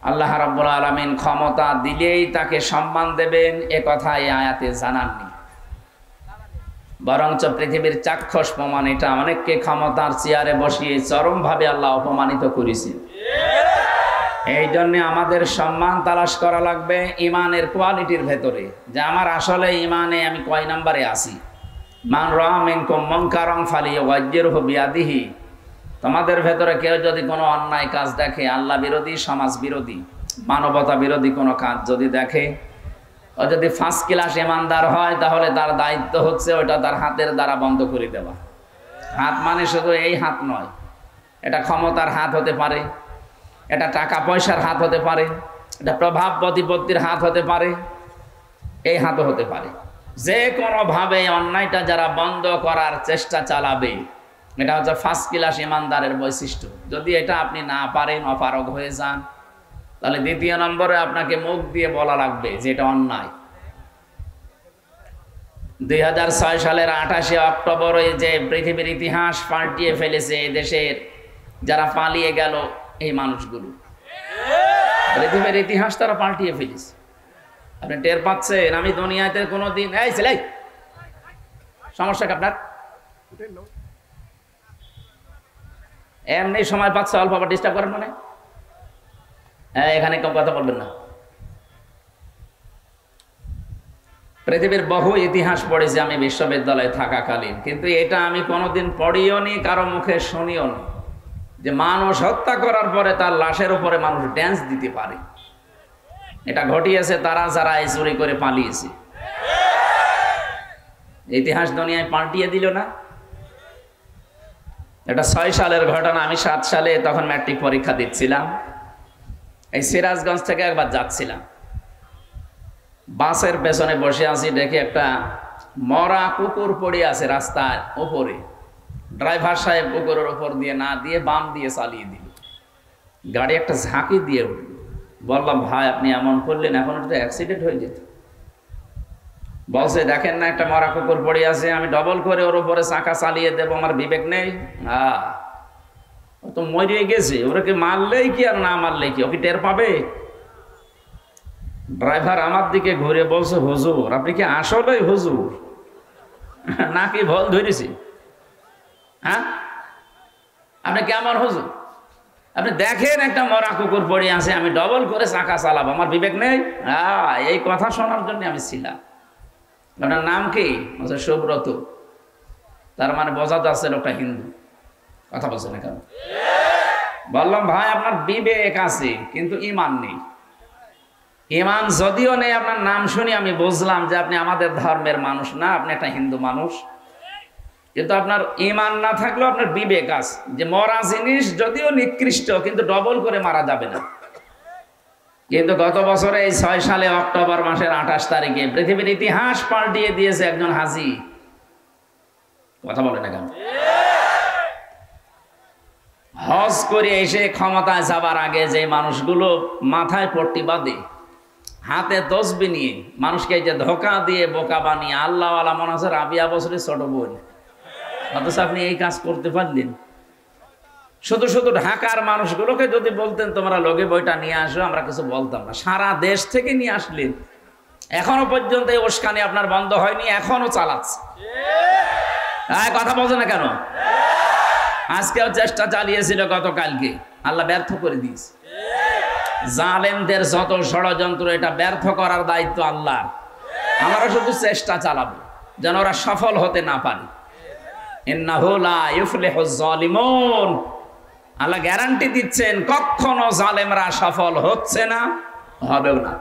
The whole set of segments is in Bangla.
আল্লাহ রাব্বুল আলামিন ক্ষমতা দিলেই তাকে সম্মান দেবেন এ কথা এই আয়াতে জানাননি, বরঞ্চ পৃথিবীর চাক্ষুষ প্রমাণ এটা অনেককে ক্ষমতার চেয়ারে বসিয়ে চরমভাবে আল্লাহ অপমানিত করেছেন। এই জন্য আমাদের সম্মান তালাশ করা লাগবে ইমানের কোয়ালিটির ভেতরে, যে আমার আসলে ইমানে আমি কয় নম্বরে আছি। মান রাআ মিনকুম মুনকারান ফালিয়ুগাইয়্যিরহু বিয়াদিহি। তোমাদের ভেতরে কেউ যদি কোনো অন্যায় কাজ দেখে, আল্লাহ বিরোধী, সমাজ বিরোধী, মানবতা বিরোধী কোনো কাজ যদি দেখে, ও যদি ফার্স্ট ক্লাস ইমানদার হয়, তাহলে তার দায়িত্ব হচ্ছে ওটা তার হাতের দ্বারা বন্ধ করে দেওয়া। হাত মানে শুধু এই হাত নয়, এটা ক্ষমতার হাত হতে পারে, এটা টাকা পয়সার হাত হতে পারে, এটা প্রভাব প্রতিপত্তির হাত হতে পারে, এই হাতও হতে পারে। যে কোনোভাবে অন্যায়টা যারা বন্ধ করার চেষ্টা চালাবে, এটা হচ্ছে ফার্স্ট ক্লাস ইমানদারের বৈশিষ্ট্য। যদি এটা আপনি না পারেন, অপারগ হয়ে যান, তাহলে দ্বিতীয় নম্বরে আপনাকে মুখ দিয়ে বলা লাগবে যে এটা অন্যায়। 2006 সালের 28 অক্টোবর যে পৃথিবীর ইতিহাস পাল্টিয়ে ফেলেছে এই দেশের যারা পালিয়ে গেল, এই মানুষগুলো পৃথিবীর ইতিহাস তারা পাল্টিয়ে ফেলেছে। আপনি টের পাচ্ছেন? আমি দুনিয়াতে কোনোদিন এই ছেলে সমস্যা আপনার এমনি সময় পাচ্ছে অল্প আবার ডিস্টার্ব করেন মানে এখানে কেউ কথা বলবেন না। পৃথিবীর বহু ইতিহাস পড়েছি আমি বিশ্ববিদ্যালয়ে থাকাকালীন, কিন্তু এটা আমি কোনোদিন পড়িও নি, কারো মুখে শুনিও নি যে মানুষ হত্যা করার পরে তার লাশের উপরে মানুষ ড্যান্স দিতে পারে। এটা ঘটিয়েছে তারা যারা এই চুরি করে পালিয়েছে। ইতিহাস দুনিয়ায় পাল্টিয়ে দিল না। এটা 6 সালের ঘটনা। আমি 7 সালে তখন ম্যাট্রিক পরীক্ষা দিচ্ছিলাম। এই সিরাজগঞ্জ থেকে একবার যাচ্ছিলাম, বাসের পেছনে বসে আছি, দেখি একটা মরা কুকুর পড়ে আছে রাস্তার উপরে। ড্রাইভার সাহেব কুকুরের উপর দিয়ে না দিয়ে বাম দিয়ে চালিয়ে দিল, গাড়ি একটা ঝাঁকি দিয়ে উঠল। বললাম, ভাই আপনি এমন করলেন, এখন তো অ্যাক্সিডেন্ট হয়ে যেত। বলছে, দেখেন না একটা মরা কুকুর পড়ে আছে, আমি ডবল করে ওর উপরে চাকা চালিয়ে দেবো, আমার বিবেক নেই? ও তো মরে গেছে, ওরাকে মারলেই কি আর না মারলেই কি, ওকে টের পাবে? ড্রাইভার আমার দিকে ঘুরে বলছে, হুজুর আপনি কি আসলেই হুজুর নাকি ভুল ধরেছি? হ্যাঁ, আপনি কেমন হুজুর? আপনি দেখেন একটা মরা কুকুর পড়ে আছে, আমি ডবল করে চাকা চালাবো, আমার বিবেক নেই? এই কথা শোনার জন্য আমি ছিলাম। আপনার নাম কি? বলছে সুব্রত। তার মানে বোঝা যাচ্ছে লোকটা হিন্দু। কথা বলছে না কেন? বললাম, ভাই আপনার বিবেক আছে কিন্তু ইমান নেই। ইমান যদিও নেই, আপনার নাম শুনি আমি বুঝলাম যে আপনি আমাদের ধর্মের মানুষ না, আপনি একটা হিন্দু মানুষ। কিন্তু আপনার ইমান না থাকলেও আপনার বিবেক আছে যে মরা জিনিস যদিও নিকৃষ্ট, কিন্তু ডবল করে মারা যাবে না। কিন্তু গত বছরে এই 6 সালে অক্টোবর মাসের 28 তারিখে পৃথিবীর ইতিহাস পাল্টিয়ে দিয়েছে একজন হাজি। কথা বলে না কেন? হজ করে এসে ক্ষমতায় যাবার আগে যে মানুষগুলো মাথায় পট্টি বাঁধে, হাতে তসবি নিয়ে মানুষকে যে ধোকা দিয়ে বোকা বানিয়ে আল্লাহওয়ালা মনে হচ্ছে রাবিয়া বছরের ছোট বোন, অথচ আপনি এই কাজ করতে পারলেন। শুধু শুধু ঢাকার মানুষগুলোকে যদি বলতেন তোমরা লগে বইটা নিয়ে আসো, আমরা কিছু বলতাম না। সারা দেশ থেকে নিয়ে আসলেন, এখনো পর্যন্ত এই উস্কানি আপনার বন্ধ হয়নি, এখনো চালাচ্ছে। কথা বলছে না কেন? আজকেও চেষ্টা চালিয়েছিল, গতকালকে আল্লাহ ব্যর্থ করে দিয়েছে। জালেমদের যত ষড়যন্ত্র, এটা ব্যর্থ করার দায়িত্ব আল্লাহর। আমরা শুধু চেষ্টা চালাবো যেন ওরা সফল হতে না পারে। ইন্নাহু লা ইফলিহুজ জালিমুন, আল্লাহ গ্যারান্টি দিচ্ছেন কখনো জালেমরা সফল হচ্ছে না, হবেও না।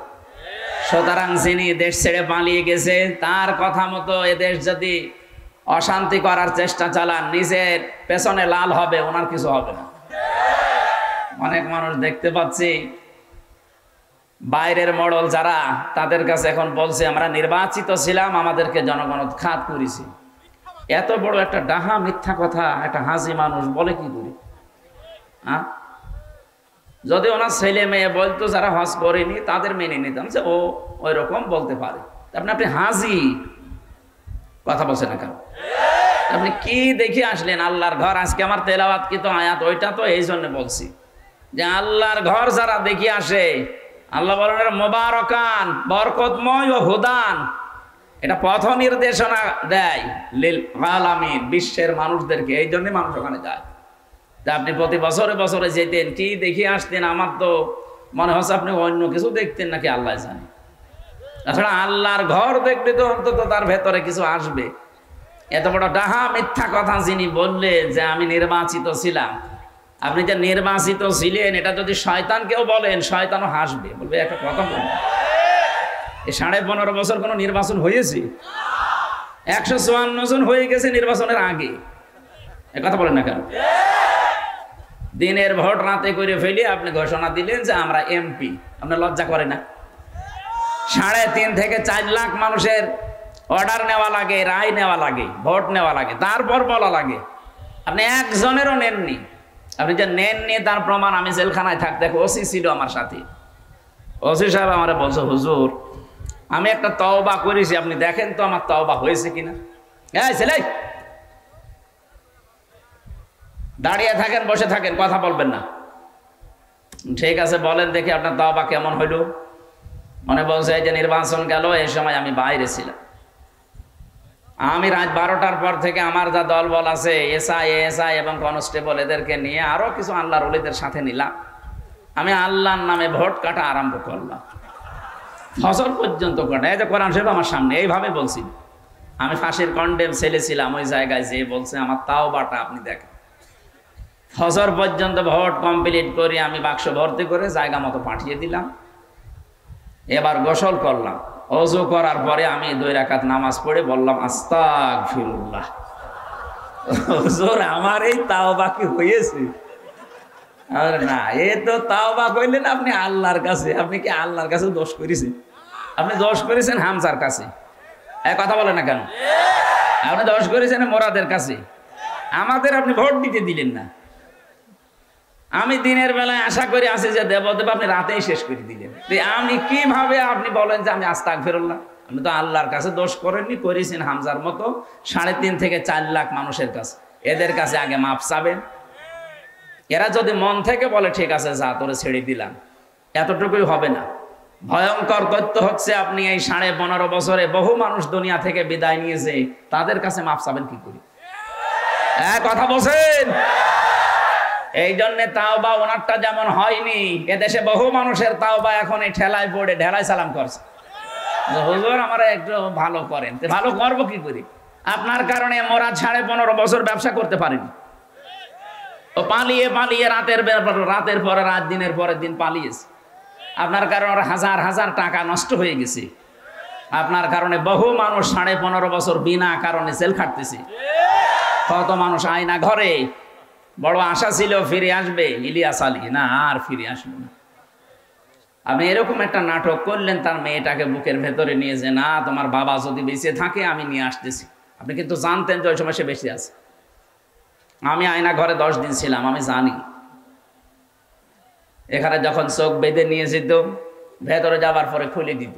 সুতরাং যিনি দেশ ছেড়ে পালিয়ে গেছে, তার কথা মতো এদেশ যদি অশান্তি করার চেষ্টা চালান, নিজের পেছনে লাল হবে, ওনার কিছু হবে না। অনেক মানুষ দেখতে পাচ্ছি বাইরের মডেল যারা, তাদের কাছে এখন বলছে আমরা নির্বাচিত ছিলাম, আমাদেরকে জনগণ উৎখাত করেছে। এত বড় একটা ডাহা মিথ্যা কথা একটা হাজি মানুষ বলে কি করে? যদি ওনার ছেলে মেয়ে বলতো যারা হজ করেনি, তাদের মেনে নিতাম যে ও ওই রকম বলতে পারে। আপনি হাজি, কথা বলছেন না কেন? আপনি কি দেখে আসলেন আল্লাহর ঘর? আজকে আমার তেলাওয়াত কিন্তু আয়াত ওইটা তো এই জন্য বলছি, যে আল্লাহর ঘর যারা দেখে আসে, আল্লাহ বলেন মোবারকান, বরকতময় ও হুদান, এটা পথ নির্দেশনা দেয় লিল আলামিন, বিশ্বের মানুষদেরকে। এই জন্য মানুষ ওখানে যায়। তা আপনি প্রতি বছরে বছরে যেতেন, কি দেখে আসতেন? আমার তো মনে হচ্ছে আপনি অন্য কিছু দেখতেন নাকি আল্লাহ জানে। তাছাড়া আল্লাহর ঘর দেখলে তো অন্তত তার ভেতরে কিছু আসবে। এত বড় ডাহা মিথ্যা কথা যিনি বললেন যে আমি নির্বাচিত ছিলাম, আপনি যে নির্বাচিত ছিলেন এটা যদি শয়তানকেও বলেন, শয়তানও হাসবে, বলবে একটা কথা বলুন, এই 15.5 বছর কোনো নির্বাচন হয়েছে? 154 জন হয়ে গেছে নির্বাচনের আগে। এ কথা বলেন না কেন? দিনের ভোট রাতে করে ফেলে আপনি ঘোষণা দিলেন যে আমরা এমপি। আপনার লজ্জা করে না? 3.5 থেকে 4 লাখ মানুষের অর্ডার নেওয়া লাগে, রায় নেওয়া লাগে, ভোট নেওয়া লাগে, তারপর বলা লাগে। আপনি একজনেরও নেননি। আপনি যে নেননি তার প্রমাণ আমি জেলখানায় থাকতে, ওসি ছিল আমার সাথে, ওসি সাহেব আমার বলছে, হুজুর আমি একটা তওবা করেছি, আপনি দেখেন তো আমার তওবা হয়েছে কিনা। এই ছেলে, দাঁড়িয়ে থাকেন, বসে থাকেন, কথা বলবেন না। ঠিক আছে, বলেন দেখি আপনার তওবা কেমন হইল। মনে বলছে এই যে নির্বাচন গেল, এই সময় আমি বাইরে ছিলাম। আমি রাত 12টার পর থেকে আমার যা দল বল আছে, এসআই এবং কনস্টেবল, এদেরকে নিয়ে আরো কিছু আল্লাহর ওলিদের সাথে নিলাম। আমি আল্লাহর নামে ভোট কাটা আরম্ভ করলাম, ফজর পর্যন্ত কাটা। এই যে কোরআন শরীফ আমার সামনে, এইভাবে বলছি। আমি ফাঁসির কন্ডেম ছেলে ছিলাম, ওই জায়গায় যে বলছে আমার তাওবাটা আপনি দেখেন। ফজর পর্যন্ত ভোট কমপ্লিট করে আমি বাক্স ভর্তি করে জায়গা মতো পাঠিয়ে দিলাম। এবার গোসল করলাম, ওযু করার পরে আমি 2 রাকাত নামাজ পড়ে বললাম আস্তাগফিরুল্লাহ। হুজুর আমার এই তাওবা কি হয়েছে? আর না, এ তো তাওবা কইলেন আপনি আল্লাহর কাছে। আপনি কি আল্লাহর কাছে দোষ করেছেন? আপনি দোষ করেছেন হামজার কাছে। এই কথা বলেন না কেন? আপনি দোষ করেছেন মোরাদের কাছে। আমাদের আপনি ভোট দিতে দিলেন না। আমি দিনের বেলায় আশা করে আসি যে দেব, আপনি রাতেই শেষ করে দিলেন। আমি কিভাবে আপনি বলেন যে আমি আস্তাগফিরুল্লাহ? আপনি তো আল্লাহর কাছে দোষ করেননি, করেছেন হামজার মতো 3.5 থেকে 4 লাখ মানুষের কাছে। এদের কাছে আগে মাপ চাবেন। এরা যদি মন থেকে বলে ঠিক আছে যা তোরে ছেড়ে দিলাম, এতটুকুই হবে না। ভয়ঙ্কর তথ্য হচ্ছে আপনি এই 15.5 বছরে বহু মানুষ দুনিয়া থেকে বিদায় নিয়েছে, তাদের কাছে মাপ চাবেন কি করে? কথা বলছেন? এই জন্য তাওবা ওনারটা যেমন হয়নি, এদেশে বহু মানুষের তাওবা এখন এই ঠেলায় পড়ে ঢেলায় সালাম করছে। হুজুর আমরা একটু ভালো করেন। ভালো করবো কি করে? আপনার কারণে মোরা 15.5 বছর ব্যবসা করতে পারিনি। ও পালিয়ে পালিয়ে রাতের পরে রাত, দিনের পরে দিন পালিয়েছে। আপনার কারণে হাজার হাজার টাকা নষ্ট হয়ে গেছে। আপনার কারণে বহু মানুষ 15.5 বছর বিনা কারণে জেল খাটতেছে। কত মানুষ আয়না ঘরে, বড় আশা ছিল ফিরে আসবে ইলিয়াস আলী, না আর ফিরে আসলো না। আপনি এরকম একটা নাটক করলেন, তার মেয়েটাকে বুকের ভেতরে নিয়ে যে না তোমার বাবা যদি বেঁচে থাকে আমি নিয়ে আসতেছি। আপনি কিন্তু জানতেন যে ওই সময় সে বেঁচে আছে। আমি আয়না ঘরে 10 দিন ছিলাম, আমি জানি। এখানে যখন চোখ বেঁধে নিয়ে যেত, ভেতরে যাবার পরে খুলে দিত।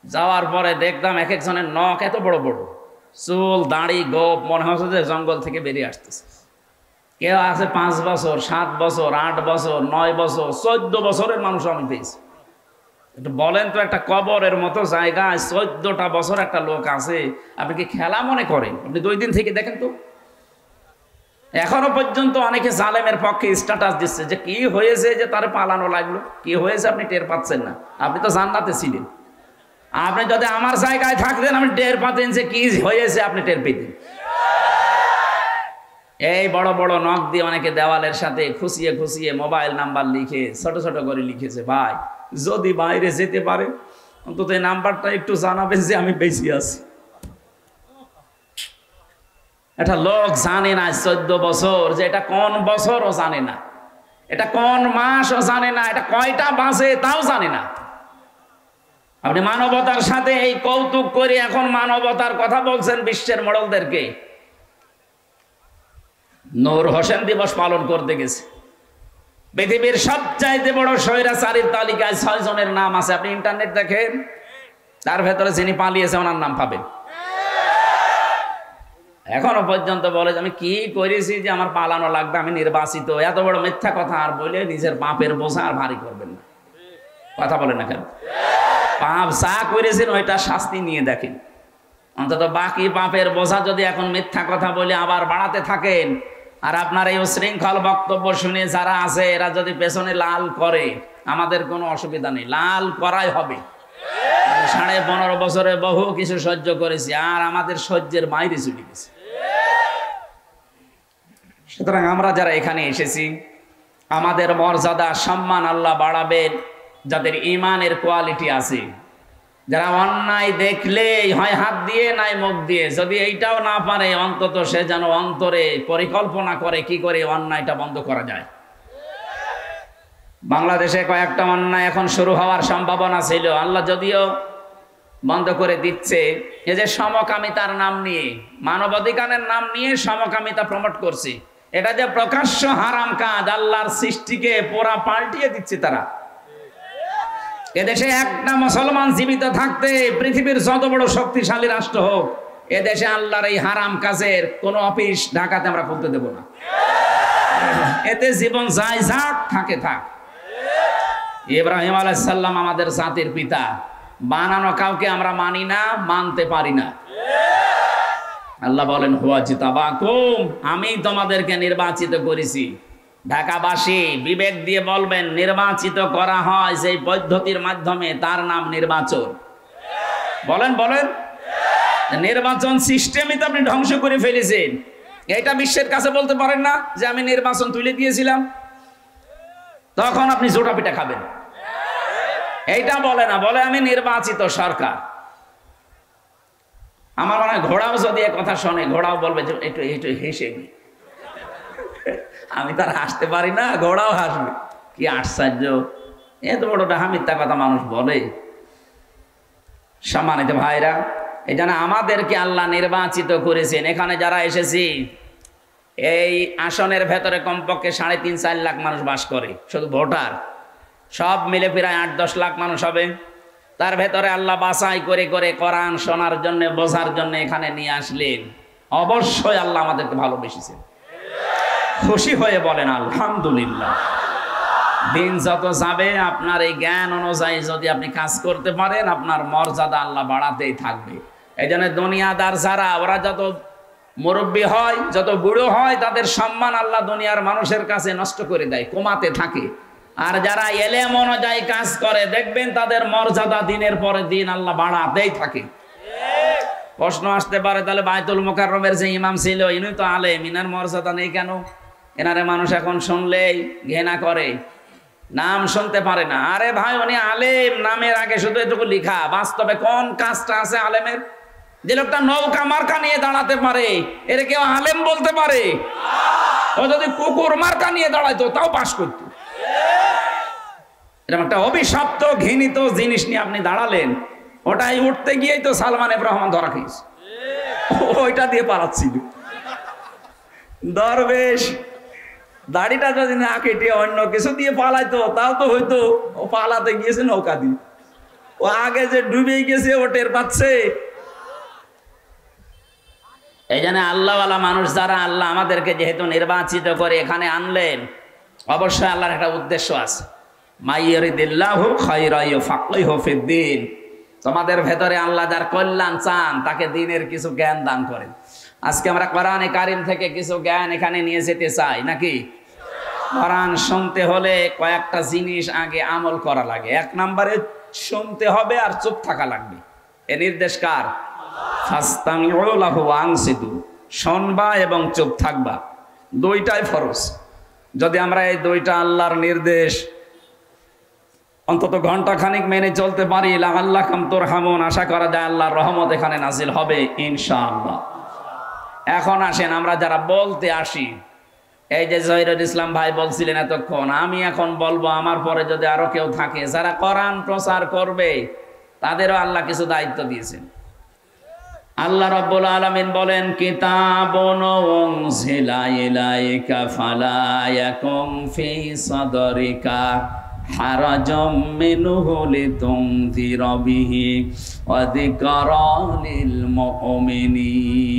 যাওয়ার পরে দেখতাম এক একজনের নখ এত বড় বড়, চুল দাড়ি গোপ, মনে হচ্ছে যে জঙ্গল থেকে বেরিয়ে আসতেছে। কেউ আছে 5 বছর, 7 বছর, 8 বছর, 9 বছর, 14 বছরের মানুষ আমি পেয়েছি। একটু বলেন তো, একটা কবরের মতো জায়গায় 14টা বছর একটা লোক আছে, আপনি কি খেলা মনে করেন? আপনি 2 দিন থেকে দেখেন তো। এখনো পর্যন্ত অনেকে জালেমের পক্ষে স্ট্যাটাস দিচ্ছে যে কি হয়েছে যে তারে পালানো লাগলো, কি হয়েছে আপনি টের পাচ্ছেন না। আপনি তো জান্নাতে ছিলেন। আপনি যদি আমার জায়গায় থাকতেন আপনি টের পাতেন যে কি হয়েছে, আপনি টের পেতেন। এই বড় বড় নখ দিয়ে অনেকে দেওয়ালের সাথে খুশিয়ে খুশিয়ে মোবাইল নাম্বার লিখে ছোট ছোট করে লিখেছে, ভাই যদি বাইরে যেতে পারে অন্তত এই নাম্বারটা একটু জানাবেন যে আমি বেঁচে আছি। একটা লোক জানে না 14 বছর যে এটা কোন বছরও জানে না, এটা কোন মাসও জানে না, এটা কয়টা বাজে তাও জানে না। আপনি মানবতার সাথে এই কৌতুক করে এখন মানবতার কথা বলছেন বিশ্বের মোড়লদেরকে। নূর হোসেন দিবস পালন করতে গেছে, পৃথিবীর সবচাইতে বড় স্বৈরাচারীর তালিকায় 6 জনের নাম আছে। আপনি ইন্টারনেট দেখেন, তার ভেতরে যিনি পালিয়েছে ওনার নাম পাবেন। এখনো পর্যন্ত বলে যে আমি কি করেছি যে আমার পালানো লাগবে, আমি নির্বাচিত। এত বড় মিথ্যা কথা আর বলে নিজের পাপের বোঝা আর ভারী করবেন না। কথা বলেন না কেন? পাপ যা করেছেন ওইটা শাস্তি নিয়ে দেখেন। অন্তত বাকি পাপের বোঝা যদি এখন মিথ্যা কথা বলে আবার বাড়াতে থাকেন, আর আপনার এই উশৃঙ্খল বক্তব্য শুনে যারা আছে এরা যদি পেছনে লাল করে, আমাদের কোনো অসুবিধা নেই, লাল করাই হবে। 15.5 বছরে বহু কিছু সহ্য করেছি, আর আমাদের সহ্যের বাইরে চলে গেছে। সুতরাং আমরা যারা এখানে এসেছি, আমাদের মর্যাদা সম্মান আল্লাহ বাড়াবেন যাদের ঈমানের কোয়ালিটি আছে, যারা অন্যায় দেখলেই হয় হাত দিয়ে নাই মুখ দিয়ে, যদি এইটাও না পারে অন্তত সে যেন অন্তরে পরিকল্পনা করে কি করে অন্যায়টা বন্ধ করা যায়। বাংলাদেশে কয়েকটা অন্যায় এখন শুরু হওয়ার সম্ভাবনা ছিল, আল্লাহ যদিও বন্ধ করে দিচ্ছে। এই যে সমকামিতার নাম নিয়ে, মানবাধিকারের নাম নিয়ে সমকামিতা প্রমোট করছে, এটা যে প্রকাশ্য হারাম কাজ, আল্লাহর সৃষ্টিকে পুরা পাল্টিয়ে দিচ্ছে তারা। এদেশে একটা মুসলমান জীবিত থাকতে পৃথিবীর যত বড় শক্তিশালী রাষ্ট্র হোক, এদেশে আল্লাহর এই হারাম কাজের কোনো অফিস ঢাকাতে আমরা খুলতে দেব না। এতে জীবন যায় যাক, থাকে থাক। ইব্রাহিম আলাইহিস সালাম আমাদের জাতির পিতা, বানানো কাউকে আমরা মানি না, মানতে পারি না। আল্লাহ বলেন হুয়া জিতাবাকুম, আমি তোমাদেরকে নির্বাচিত করেছি। ঢাকাবাসী বিবেক দিয়ে বলবেন, নির্বাচিত করা হয় সেই পদ্ধতির মাধ্যমে, তার নাম নির্বাচন। বলেন বলেন, নির্বাচন সিস্টেমই তো আপনি ধ্বংস করে ফেলেছেন। এটা বিশ্বের কাছে বলতে পারেন না যে আমি নির্বাচন তুলে দিয়েছিলাম, তখন আপনি জোটা পিঠা খাবেন। এইটা বলে না, বলে আমি নির্বাচিত সরকার। আমার মনে হয় ঘোড়াও যদি এ কথা শোনে, ঘোড়াও বলবে যে একটু একটু হেসে। আমি তার হাসতে পারি না, ঘোড়াও হাসবে। কি আশ্চর্য, এত বড়টা মিথ্যা কথা মানুষ বলে। সম্মানিত ভাইরা, এই জন্য আমাদেরকে আল্লাহ নির্বাচিত করেছেন। এখানে যারা এসেছি, এই আসনের ভেতরে কমপক্ষে 3.5-4 লাখ মানুষ বাস করে, শুধু ভোটার সব মিলে প্রায় 8-10 লাখ মানুষ হবে। তার ভেতরে আল্লাহ বাছাই করে করে কোরআন শোনার জন্য, বোঝার জন্য এখানে নিয়ে আসলেন। অবশ্যই আল্লাহ আমাদেরকে ভালোবেসেছেন। খুশি হয়ে বলেন আলহামদুলিল্লাহ। দিন যত যাবে আপনার এই জ্ঞান অনুযায়ী যদি আপনি কাজ করতে পারেন, আপনার মর্যাদা আল্লাহ বাড়াতেই থাকবে। এই জন্য দুনিয়াদার যারা, ওরা যত মুরব্বী হয়, যত বুড়ো হয়, তাদের সম্মান আল্লাহ দুনিয়ার মানুষের কাছে নষ্ট করে দেয়, কমাতে থাকে। আর যারা এলেম অনুযায়ী কাজ করে, দেখবেন তাদের মর্যাদা দিনের পরে দিন আল্লাহ বাড়াতেই থাকে। প্রশ্ন আসতে পারে, তাহলে বাইতুল মুকাররমের যে ইমাম ছিল, ইনি তো আলেম, ইনার মর্যাদা নেই কেন? এনারে মানুষ এখন শুনলেই ঘৃণা করে, নাম শুনতে পারে না। আরে ভাই, উনি আলেম, নামের আগে শুধু এটুকু লিখা। বাস্তবে কোন কাজটা আছে আলেমের? যে লোকটা নৌকা মার্কা নিয়ে দাঁড়াতে পারে, এর কেউ আলেম বলতে পারে? ও যদি কুকুর মার্কা নিয়ে দাঁড়াইতো তাও পাস করতো। এরকম একটা অভিশপ্ত ঘৃণিত জিনিস নিয়ে আপনি দাঁড়ালেন, ওটাই উঠতে গিয়েই তো সালমান এফ রহমান ধরা খেয়েছে। ওইটা দিয়ে পালাচ্ছিল। দরবেশ দাড়িটা যদি না কেটে অন্য কিছু দিয়ে পালাইতো তাও তো হয়তো। ও পালাতে গিয়েছে নৌকা দিয়ে, ও আগে যে ডুবে গেছে ও টের পাচ্ছে। এই জন্য আল্লাহওয়ালা মানুষ যারা, আল্লাহ আমাদেরকে যেহেতু নির্বাচিত করে এখানে আনলেন, অবশ্যই আল্লাহর একটা উদ্দেশ্য আছে। মাইয়ারিদিল্লাহু খায়রা ইউফাক্কিহু ফিদ্দীন, তোমাদের ভেতরে আল্লাহ যার কল্যাণ চান তাকে দ্বীনের কিছু জ্ঞান দান করেন। আজকে আমরা কোরআনে কারিম থেকে কিছু জ্ঞান এখানে নিয়ে যেতে চাই নাকি? কোরআন শুনতে হলে কয়েকটা জিনিস আগে আমল করা লাগে। 1 নম্বরে শুনতে হবে আর চুপ থাকা লাগবে। এ নির্দেশ কার? ফাস্তামিউ লাহু ওয়া আনসিতু, শুনবা এবং চুপ থাকবা, দুইটাই ফরজ। যদি আমরা এই দুইটা আল্লাহর নির্দেশ অন্তত ঘন্টাখানিক মেনে চলতে পারি, লাআল্লাকুম তুরহামুন, আশা করা যায় আল্লাহর রহমত এখানে নাজিল হবে ইনশাআল্লাহ। এখন আসেন আমরা যারা বলতে আসি, এই যে জহিরুল ইসলাম ভাই বলছিলেন এতক্ষণ, আমি এখন বলবো, আমার পরে যদি আরো কেউ থাকে যারা কোরআন প্রচার করবে, তাদেরও আল্লাহ কিছু দায়িত্ব দিয়েছেন। আল্লাহ রাব্বুল আলামিন বলেন, কিতাবুন উনজিলা ইলাইকা ফালা ইয়াকুম ফি সাদরিকা হারাজাম মিনহু লিতুনযিরা বিহি ওয়া যিকরা লিল মুমিনিন।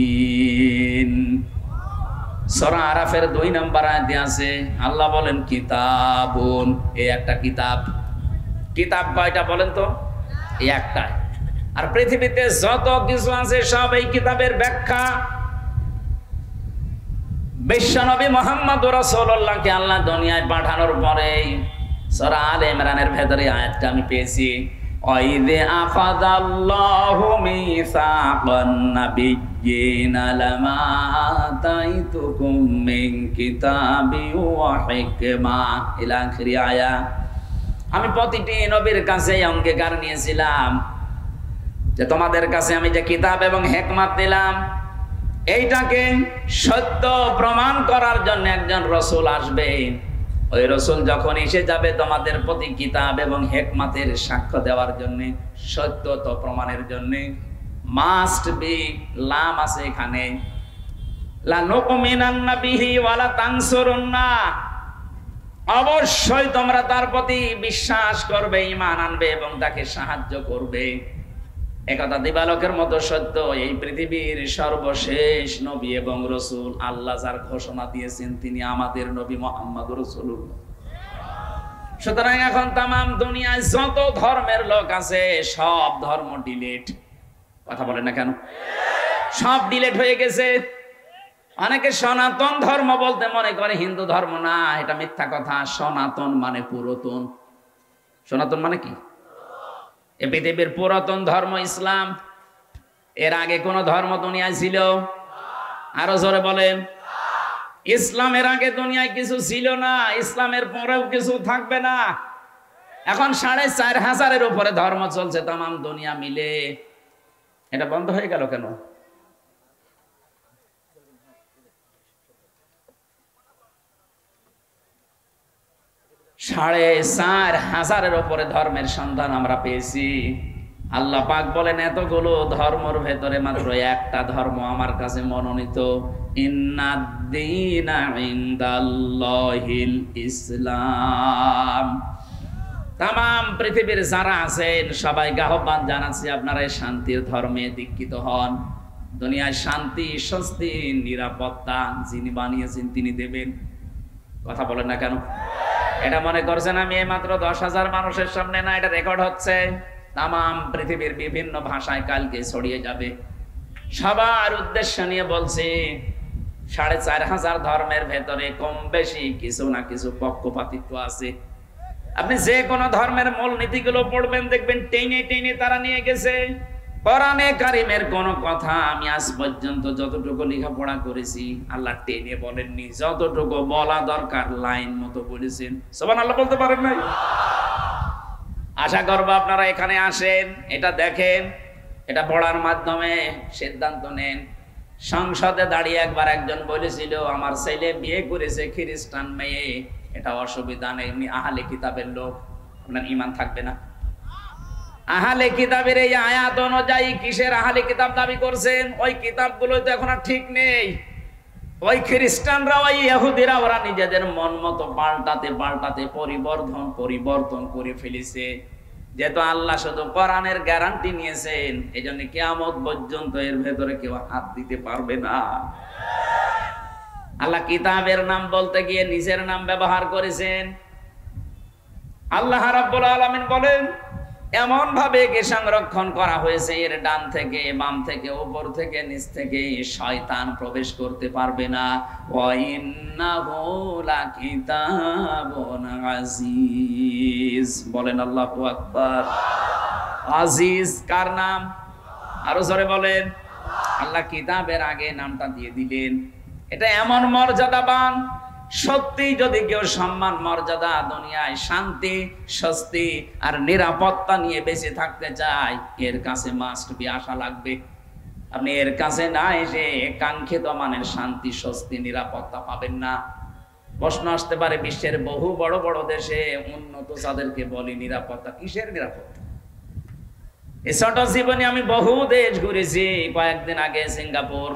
সূরা আরাফের 2 নম্বর আয়াতে আছে আল্লাহ বলেন কিতাবুন, এই একটা কিতাব। কিতাব কয়টা বলেন তো? এই একটা। আর পৃথিবীতে যত কিছু আছে সব এই কিতাবের ব্যাখ্যা। বিশ্বনবী মুহাম্মদুর রাসূলুল্লাহকে আল্লাহ দুনিয়ায় পাঠানোর পরে সূরা আলে ইমরানের ভেতরে আয়াতটা আমি পেয়েছি, ওয়াইযে আখাযাল্লাহু মিসাকান নাবিয়্যিনা লামা আতাইতুকুম মিন কিতাবি ওয়া হিকমা ইলা আখিরি আয়া। আমি প্রতিটি নবীর কাছে অঙ্গীকার নিয়েছিলাম যে তোমাদের কাছে আমি যে কিতাব এবং হিকমত দিলাম এইটাকে সত্য প্রমাণ করার জন্য একজন রাসূল আসবে। ওই রাসূল যখন এসে যাবে তোমাদের প্রতি কিতাব এবং হিকমতের সাক্ষ্য দেওয়ার জন্য, সত্যতা প্রমাণের জন্য মাস্ট বি, লাম আছে এখানে, লা নুকমিনান্না বিহি ওয়ালা তানসুরুন্না, অবশ্যই তোমরা তার প্রতি বিশ্বাস করবে, ঈমান আনবে এবং তাকে সাহায্য করবে। একথা দিবালোকের মতো সত্য। এই পৃথিবীর সর্বশেষ নবী এবং রাসূল আল্লাহ যার ঘোষণা দিয়েছেন তিনি আমাদের নবী মুহাম্মদুর রাসূলুল্লাহ। সুতরাং এখন তামাম দুনিয়ায় যত ধর্মের লোক আছে সব ধর্ম ডিলিট। কথা বলেন না কেন? সব ডিলিট হয়ে গেছে। অনেকে সনাতন ধর্ম বলতে মনে করে হিন্দু ধর্ম, না, এটা মিথ্যা কথা। সনাতন মানে পুরাতন। সনাতন মানে কি? এই পৃথিবীর পুরাতন ধর্ম ইসলাম। এর আগে কোন ধর্ম দুনিয়ায় ছিল? আরো জোরে বলেন। ইসলামের আগে দুনিয়ায় কিছু ছিল না, ইসলামের পরেও কিছু থাকবে না। এখন ৪৫০০-এর উপরে ধর্ম চলছে তামাম দুনিয়া মিলে। এটা বন্ধ হয়ে গেল কেন? ৳৪৫০০-এর উপরে ধর্মের সন্ধান আমরা পেয়েছি। আল্লাহ পাক বলেন এতগুলো ধর্মের ভেতরে মাত্র একটা ধর্ম আমার কাছে মনোনীত, ইন্নাদ-দীনা ইনদাল্লাহিল ইসলাম। তামাম পৃথিবীর যারা আছেন সবাইকে আহ্বান জানাচ্ছি আপনারা এই শান্তির ধর্মে দীক্ষিত হন। দুনিয়ায় শান্তি, স্বস্তি, নিরাপত্তা যিনি বানিয়েছেন তিনি দেবেন। কথা বলেন না কেন? এটা মনে করছেন আমি মাত্র ১০,০০০ মানুষের সামনে, না, এটা রেকর্ড হচ্ছে তামাম পৃথিবীর বিভিন্ন ভাষায় কালকে ছড়িয়ে যাবে। সবার উদ্দেশ্য নিয়ে বলছি ৪৫০০ ধর্মের ভেতরে কম বেশি কিছু না কিছু পক্ষপাতিত্ব আছে। আপনি যে কোনো ধর্মের মূল নীতিগুলো পড়বেন দেখবেন টেনে টেনে তারা নিয়ে গেছে। কোরআনে কারিমের কোন কথা আমি আজ পর্যন্ত যতটুকু লেখাপড়া করেছি আল্লাহ টেনে বলেননি, যতটুকু বলা দরকার লাইন মতো বলেছেন। সুবহানাল্লাহ বলতে পারেন নাই? আশা করব আপনারা এখানে আসেন, এটা দেখেন, এটা পড়ার মাধ্যমে সিদ্ধান্ত নেন। সংসদে দাঁড়িয়ে একবার একজন বলেছিল আমার ছেলে বিয়ে করেছে খ্রিস্টান মেয়ে, এটা অসুবিধা নেই, এমনি আহলে কিতাবের লোক, আপনার ঈমান থাকবে না। আহলে কিতাবের এই আয়াত অনুযায়ী কিসের আহলে কিতাব দাবি করছেন? ওই কিতাবগুলো তো এখন আর ঠিক নেই। ওই খ্রিস্টানরা, ওই ইহুদিরা ওরা নিজেদের মন মতো পাল্টাতে পাল্টাতে পরিবর্তন করে ফেলেছে। যেহেতু আল্লাহ শুধু কোরআনের গ্যারান্টি নিয়েছেন, এই জন্য কিয়ামত পর্যন্ত এর ভেতরে কেউ হাত দিতে পারবে না। আল্লাহ কিতাবের নাম বলতে গিয়ে নিজের নাম ব্যবহার করেছেন। আল্লাহ রাব্বুল আলামিন বলেন এমন ভাবে একে সংরক্ষণ করা হয়েছে, এর ডান থেকে বাম থেকে উপর থেকে নিচ থেকে শয়তান প্রবেশ করতে পারবে না। ওয়া ইন্নাহু লাকিতাবুন আজিজ, বলেন আল্লাহু আকবার। আজিজ কার নাম? আরো জোরে বলেন। আল্লাহ কিতাবের আগে নামটা দিয়ে দিলেন। এটা এমন মর্যাদাবান, সত্যি যদি কেউ সম্মান মর্যাদা দুনিয়ায় শান্তি স্বস্তি আর নিরাপত্তা নিয়ে বেঁচে থাকতে চায়, এর কাছে মাস্ট বি আসা লাগবে। আপনি এর কাছে না এসে কাঙ্ক্ষিত মানের শান্তি স্বস্তি নিরাপত্তা পাবেন না। প্রশ্ন আসতে পারে বিশ্বের বহু বড় বড় দেশে উন্নত যাদেরকে বলি নিরাপত্তা, কিসের নিরাপত্তা? এই ছোট জীবনে আমি বহু দেশ ঘুরেছি। কয়েকদিন আগে সিঙ্গাপুর,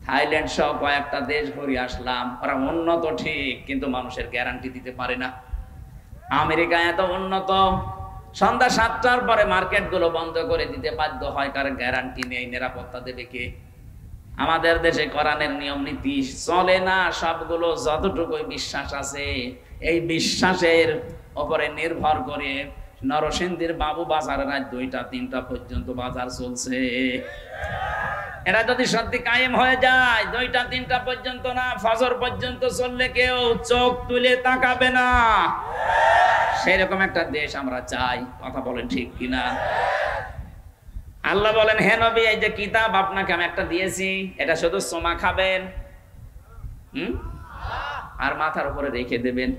থাইল্যান্ড সহ কয়েকটা দেশ ঘুরে আসলাম। ওরা উন্নত ঠিক, কিন্তু মানুষের গ্যারান্টি দিতে পারে না। আমেরিকা এত উন্নত, সন্ধ্যা 7টার পরে মার্কেট গুলো বন্ধ করে দিতে বাধ্য হয়, কারণ গ্যারান্টি নেই, নিরাপত্তা দেবে কে? আমাদের দেশে কোরআনের নিয়ম নীতি চলে না, সবগুলো যতটুকুই বিশ্বাস আছে এই বিশ্বাসের উপরে নির্ভর করে নরসিংদীর বাবু বাজারে রাত 2টা-3টা পর্যন্ত বাজার চলছে। এরা যদি সত্যি কায়েম হয়ে যায় 2টা-3টা পর্যন্ত না, ফজর পর্যন্ত চললে কেউ চোখ তুলে তাকাবে না। সেরকম একটা দেশ আমরা চাই, কথা বলেন ঠিক কিনা? আল্লাহ বলেন, হে নবী, এই যে কিতাব আপনাকে আমি একটা দিয়েছি, এটা শুধু সোমা খাবেন আর মাথার উপরে রেখে দেবেন।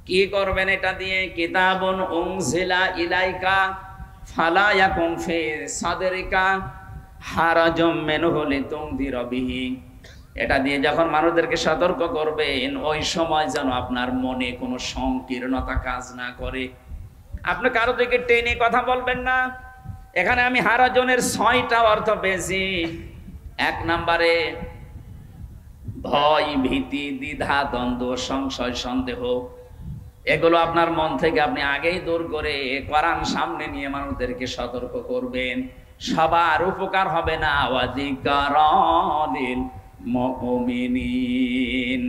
কি করবেন এটা দিয়ে? কিতাবুন উনজিলা ইলাইকা ফালা ইয়াকুন ফি সাদরিকা হারাজুম মিনহু লিতুনদিরা বিহি। এটা দিয়ে যখন মানুষদেরকে সতর্ক করবেন, ওই সময় যেন আপনার মনে কোনো সংকীর্ণতা কাজ না করে। আপনি কারো দিকে টেনে কথা বলবেন না। এখানে আমি হারাজনের 6টা অর্থ পেয়েছি। 1 নম্বরে ভয়, ভীতি, দ্বিধা, দ্বন্দ্ব, সংশয়, সন্দেহ, এগুলো আপনার মন থেকে আপনি আগেই দূর করে কোরআন সামনে নিয়ে মানুষদেরকে সতর্ক করবেন। সবার উপকার হবে না, ওয়াযিকরালিল মুমিনিন,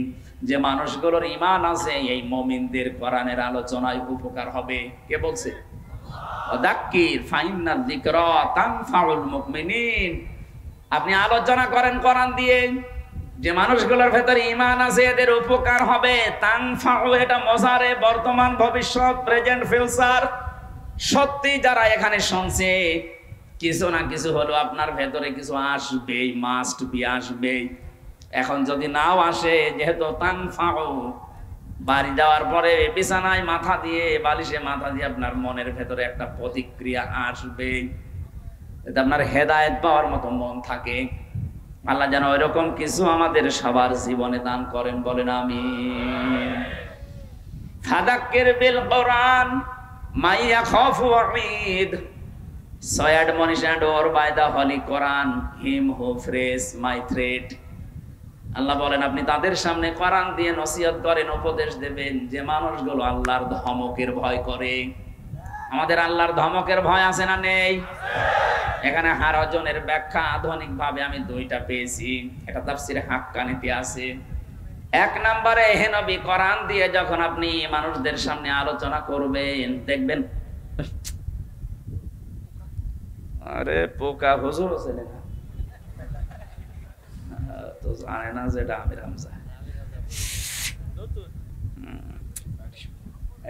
যে মানুষগুলোর ঈমান আছে এই মুমিনদের কোরআনের আলোচনায় উপকার হবে। কে বলছে? ওয়াদাক্কির ফাইন্নাল যিকরা তানফাউল মুমিনিন। আপনি আলোচনা করেন কোরআন দিয়ে, যে মানুষগুলোর ভেতরে ঈমান আছে এদের উপকার হবে। তানফাউ, এটা মজারে, বর্তমান, ভবিষ্যৎ, প্রেজেন্ট, ফিউচার। সত্যি যারা এখানে শুনছে, কিছু না কিছু হলো আপনার ভেতরে কিছু আসবেই, মাস্ট বি আসবেই। এখন যদি নাও আসে, যেহেতু তানফাউ, বাড়ি যাওয়ার পরে বিছানায় মাথা দিয়ে, বালিশে মাথা দিয়ে আপনার মনের ভেতরে একটা প্রতিক্রিয়া আসবে, যাতে আপনার হেদায়েত পাওয়ার মতো মন থাকে। আল্লাহ যেন ওইরকম কিছু আমাদের সবার জীবনে দান করেন, বলেন আমিন। ফাদাক্কির বিল কোরআন মা ইয়াখাফু ওয়াঈদ। So admonish and or by the holy Quran him who fears my threat. আল্লাহ বলেন, আপনি তাদের সামনে কোরআন দিয়ে নসিহত করেন, উপদেশ দেবেন, যে মানুষগুলো আল্লাহর ধমকের ভয় করে। আমাদের আল্লাহর ধমকের ভয় আছে না নেই? এখানে হারাজনের ব্যাখ্যা আধুনিক ভাবে আমি 2টা পেয়েছি, এটা তাফসীরে হাক্কানীতে আছে। 1 নম্বরে, হে নবী, কোরআন দিয়ে যখন আপনি মানুষদের সামনে আলোচনা করবেন, দেখবেন আরে পোকা হুজুর ছেলে না তো জানে না যেটা আমির হামজা।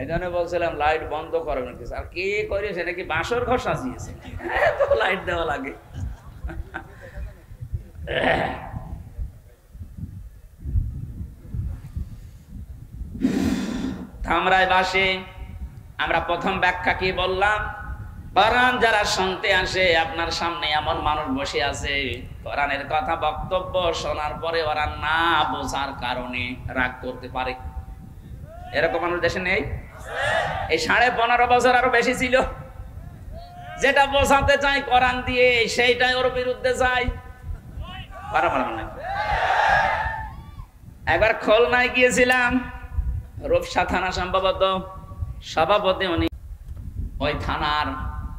এই জন্য বলছিলাম লাইট বন্ধ করবেন। আর কে করেছে নাকি বাসর ঘর সাজিয়েছে, তো লাইট দেওয়া লাগে। ধামরাই বাসে আমরা প্রথম ব্যাখ্যা কি বললাম? কোরআন যারা শুনতে আসে, আপনার সামনে এমন মানুষ বসে আছে, কোরআনের কথা বক্তব্য শোনার পরে ওরা না বোঝার কারণে রাগ করতে পারে। এরকম মানুষ দেশে নেই? এই 15.5 বছর আরো বেশি ছিল। যেটা বোঝাতে চাই কোরআন দিয়ে, সেইটাই ওর বিরুদ্ধে যায়। একবার খুলনায় গিয়েছিলাম, রূপসা থানা সম্ভবত সভাপতি উনি, ওই থানার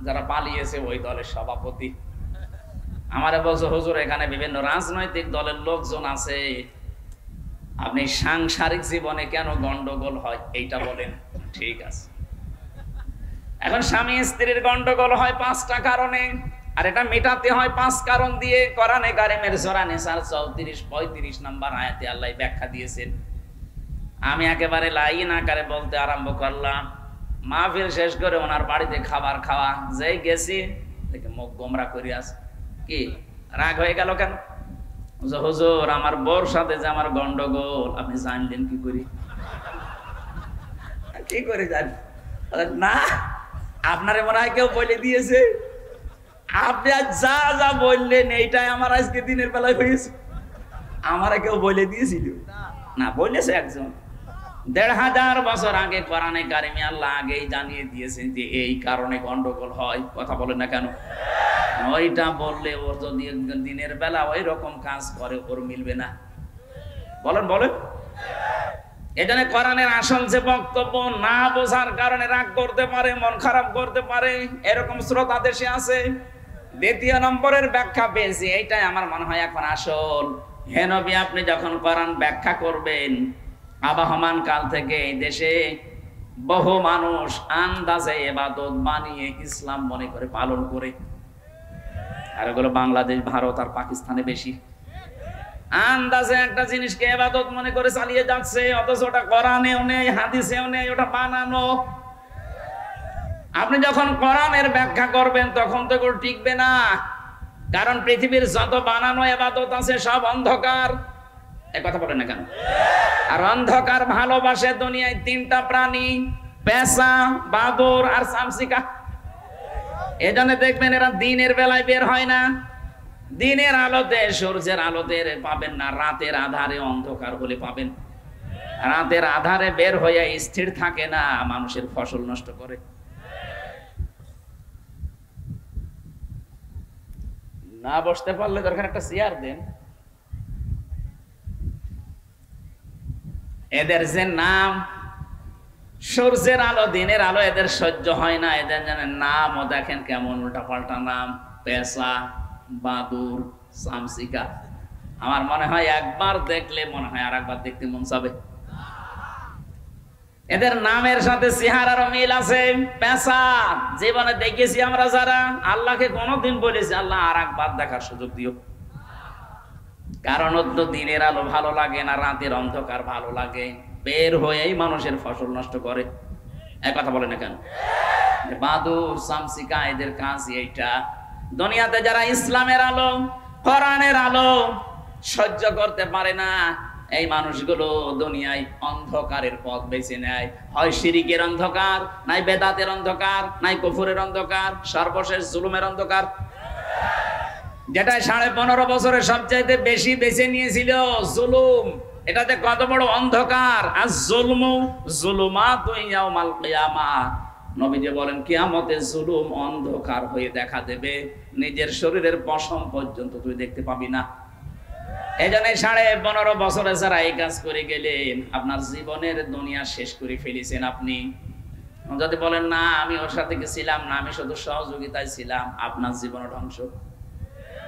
যারা পালিয়েছে ওই দলের সভাপতি। আমারে বলছে, হুজুর, এখানে বিভিন্ন রাজনৈতিক দলের লোকজন আছে, আপনি সাংসারিক জীবনে কেন গন্ডগোল হয় এইটা বলেন। ঠিক আছে, এখন স্বামী স্ত্রীর গন্ডগোল হয় 5টা কারণে, আর এটা মেটাতে হয় 5 কারণ দিয়ে। কোরআনে কারিমের সূরা নিসার 34-35 নম্বর আয়াতে আল্লাহ ব্যাখ্যা দিয়েছেন। আমি একেবারে লাইন আকারে বলতে আরম্ভ করলাম। মাহফিল শেষ করে ওনার বাড়িতে খাবার খাওয়া, যেই গেছি দেখে মুখ গোমরা করে আছে। কি রাগ হয়ে গেল কেন? হুজুর, আমার বউর সাথে যে আমার গন্ডগোল, আপনি জানলেন কি করি? কি করে জান না? আপনারে মনে হয় কেউ বলে দিয়েছে। আপনি যা যা বললেন এইটাই আমার আজকে দিনের বেলায় হয়েছে। আমারে কেউ বলে দিয়েছিল না, বলেছে একজন। 1500 বছর আগে কোরআনে কারিমে আল্লাহ আগেই জানিয়ে দিয়েছেন যে এই কারণে গন্ডগোল হয়। কথা বলেন না কেন? ওইটা বললে ওর যদি দিনের বেলা ওই রকম কাজ করে, ওর মিলবে না। বলেন বলেন। এজন্য কোরআনের আসল যে বক্তব্য না বোঝার কারণে রাগ করতে পারে, মন খারাপ করতে পারে, এরকম শ্রোতা দেশে আছে। দ্বিতীয় নম্বরের ব্যাখ্যা পেয়েছি, এইটাই আমার মনে হয় এখন আসল। হে নবী, আপনি যখন কোরআন ব্যাখ্যা করবেন, আবহমান কাল থেকে এই দেশে বহু মানুষ আন্দাজে ইবাদত বানিয়ে ইসলাম মনে করে পালন করে, আর এগুলো বাংলাদেশ, ভারত আর পাকিস্তানে বেশি। আন্দাজে একটা জিনিসকে ইবাদত মনে করে চালিয়ে যাচ্ছে, অথচ ওটা কোরআনেও নেই, হাদিসেও নেই, ওটা বানানো। আপনি যখন কোরআনের ব্যাখ্যা করবেন তখন তো এগুলো টিকবে না, কারণ পৃথিবীর যত বানানো ইবাদত আছে সব অন্ধকার। এই কথা বলেন না কেন? আর অন্ধকার ভালোবাসে দুনিয়ায় তিনটা প্রাণী, পেঁচা, বাদুড় আর চামচিকা। এজন্য দেখবেন এরা দিনের বেলায় বের হয় না, দিনের আলোতে, সূর্যের আলোতে পাবেন না, রাতের আধারে অন্ধকার হলে পাবেন। রাতের আধারে বের হয়ে স্থির থাকে না, মানুষের ফসল নষ্ট করে। না বসতে পারলে দরকার একটা চেয়ার দেন। এদের যে নাম, সূর্যের আলো, দিনের আলো এদের সহ্য হয় না, এদের জানেন নামও দেখেন কেমন উল্টাপাল্টা নাম, পেঁচা, বাদুর, চামচিকা। আমার মনে হয় একবার দেখলে মনে হয় আর একবার দেখতে মন চাবে। এদের নামের সাথে চেহারারও মিল আছে। পেঁচা জীবনে দেখেছি আমরা যারা, আল্লাহকে কোনোদিন বলেছি আল্লাহ আর একবার দেখার সুযোগ দিও, কারণ তো দিনের আলো ভালো লাগে না, রাতের অন্ধকার ভালো লাগে, বের হয়েই মানুষের ফসল নষ্ট করে। এক কথা বলে না কেন? বাদুর, চামচিকা এদের কাজ এইটা। দুনিয়াতে যারা ইসলামের আলো, কোরআনের আলো সহ্য করতে পারে না, এই মানুষগুলো দুনিয়ায় অন্ধকারের পথ বেছে নেয়। হয় শিরিকের অন্ধকার, নাই বেদাতের অন্ধকার, নাই কুফরের অন্ধকার, সর্বশেষ জুলুমের অন্ধকার, যেটা 15.5 বছরে সবচাইতে বেশি বেছে নিয়েছিল জুলুম। এটাতে কত বড় অন্ধকার। আর জুলমু জুলুমাতু ইয়াউমাল কিয়ামাহ, নবীজি বলেন কিয়ামতে জুলুম অন্ধকার হয়ে দেখা দেবে, নিজের শরীরের পশম পর্যন্ত তুই দেখতে পাবি না। এই জন্য 15.5 বছরে যারা এই কাজ করে গেলেন, আপনার জীবনের দুনিয়া শেষ করে ফেলেছেন। আপনি যদি বলেন না আমি ওর সাথে ছিলাম না, আমি শুধু সহযোগিতায় ছিলাম, আপনার জীবন ধ্বংস।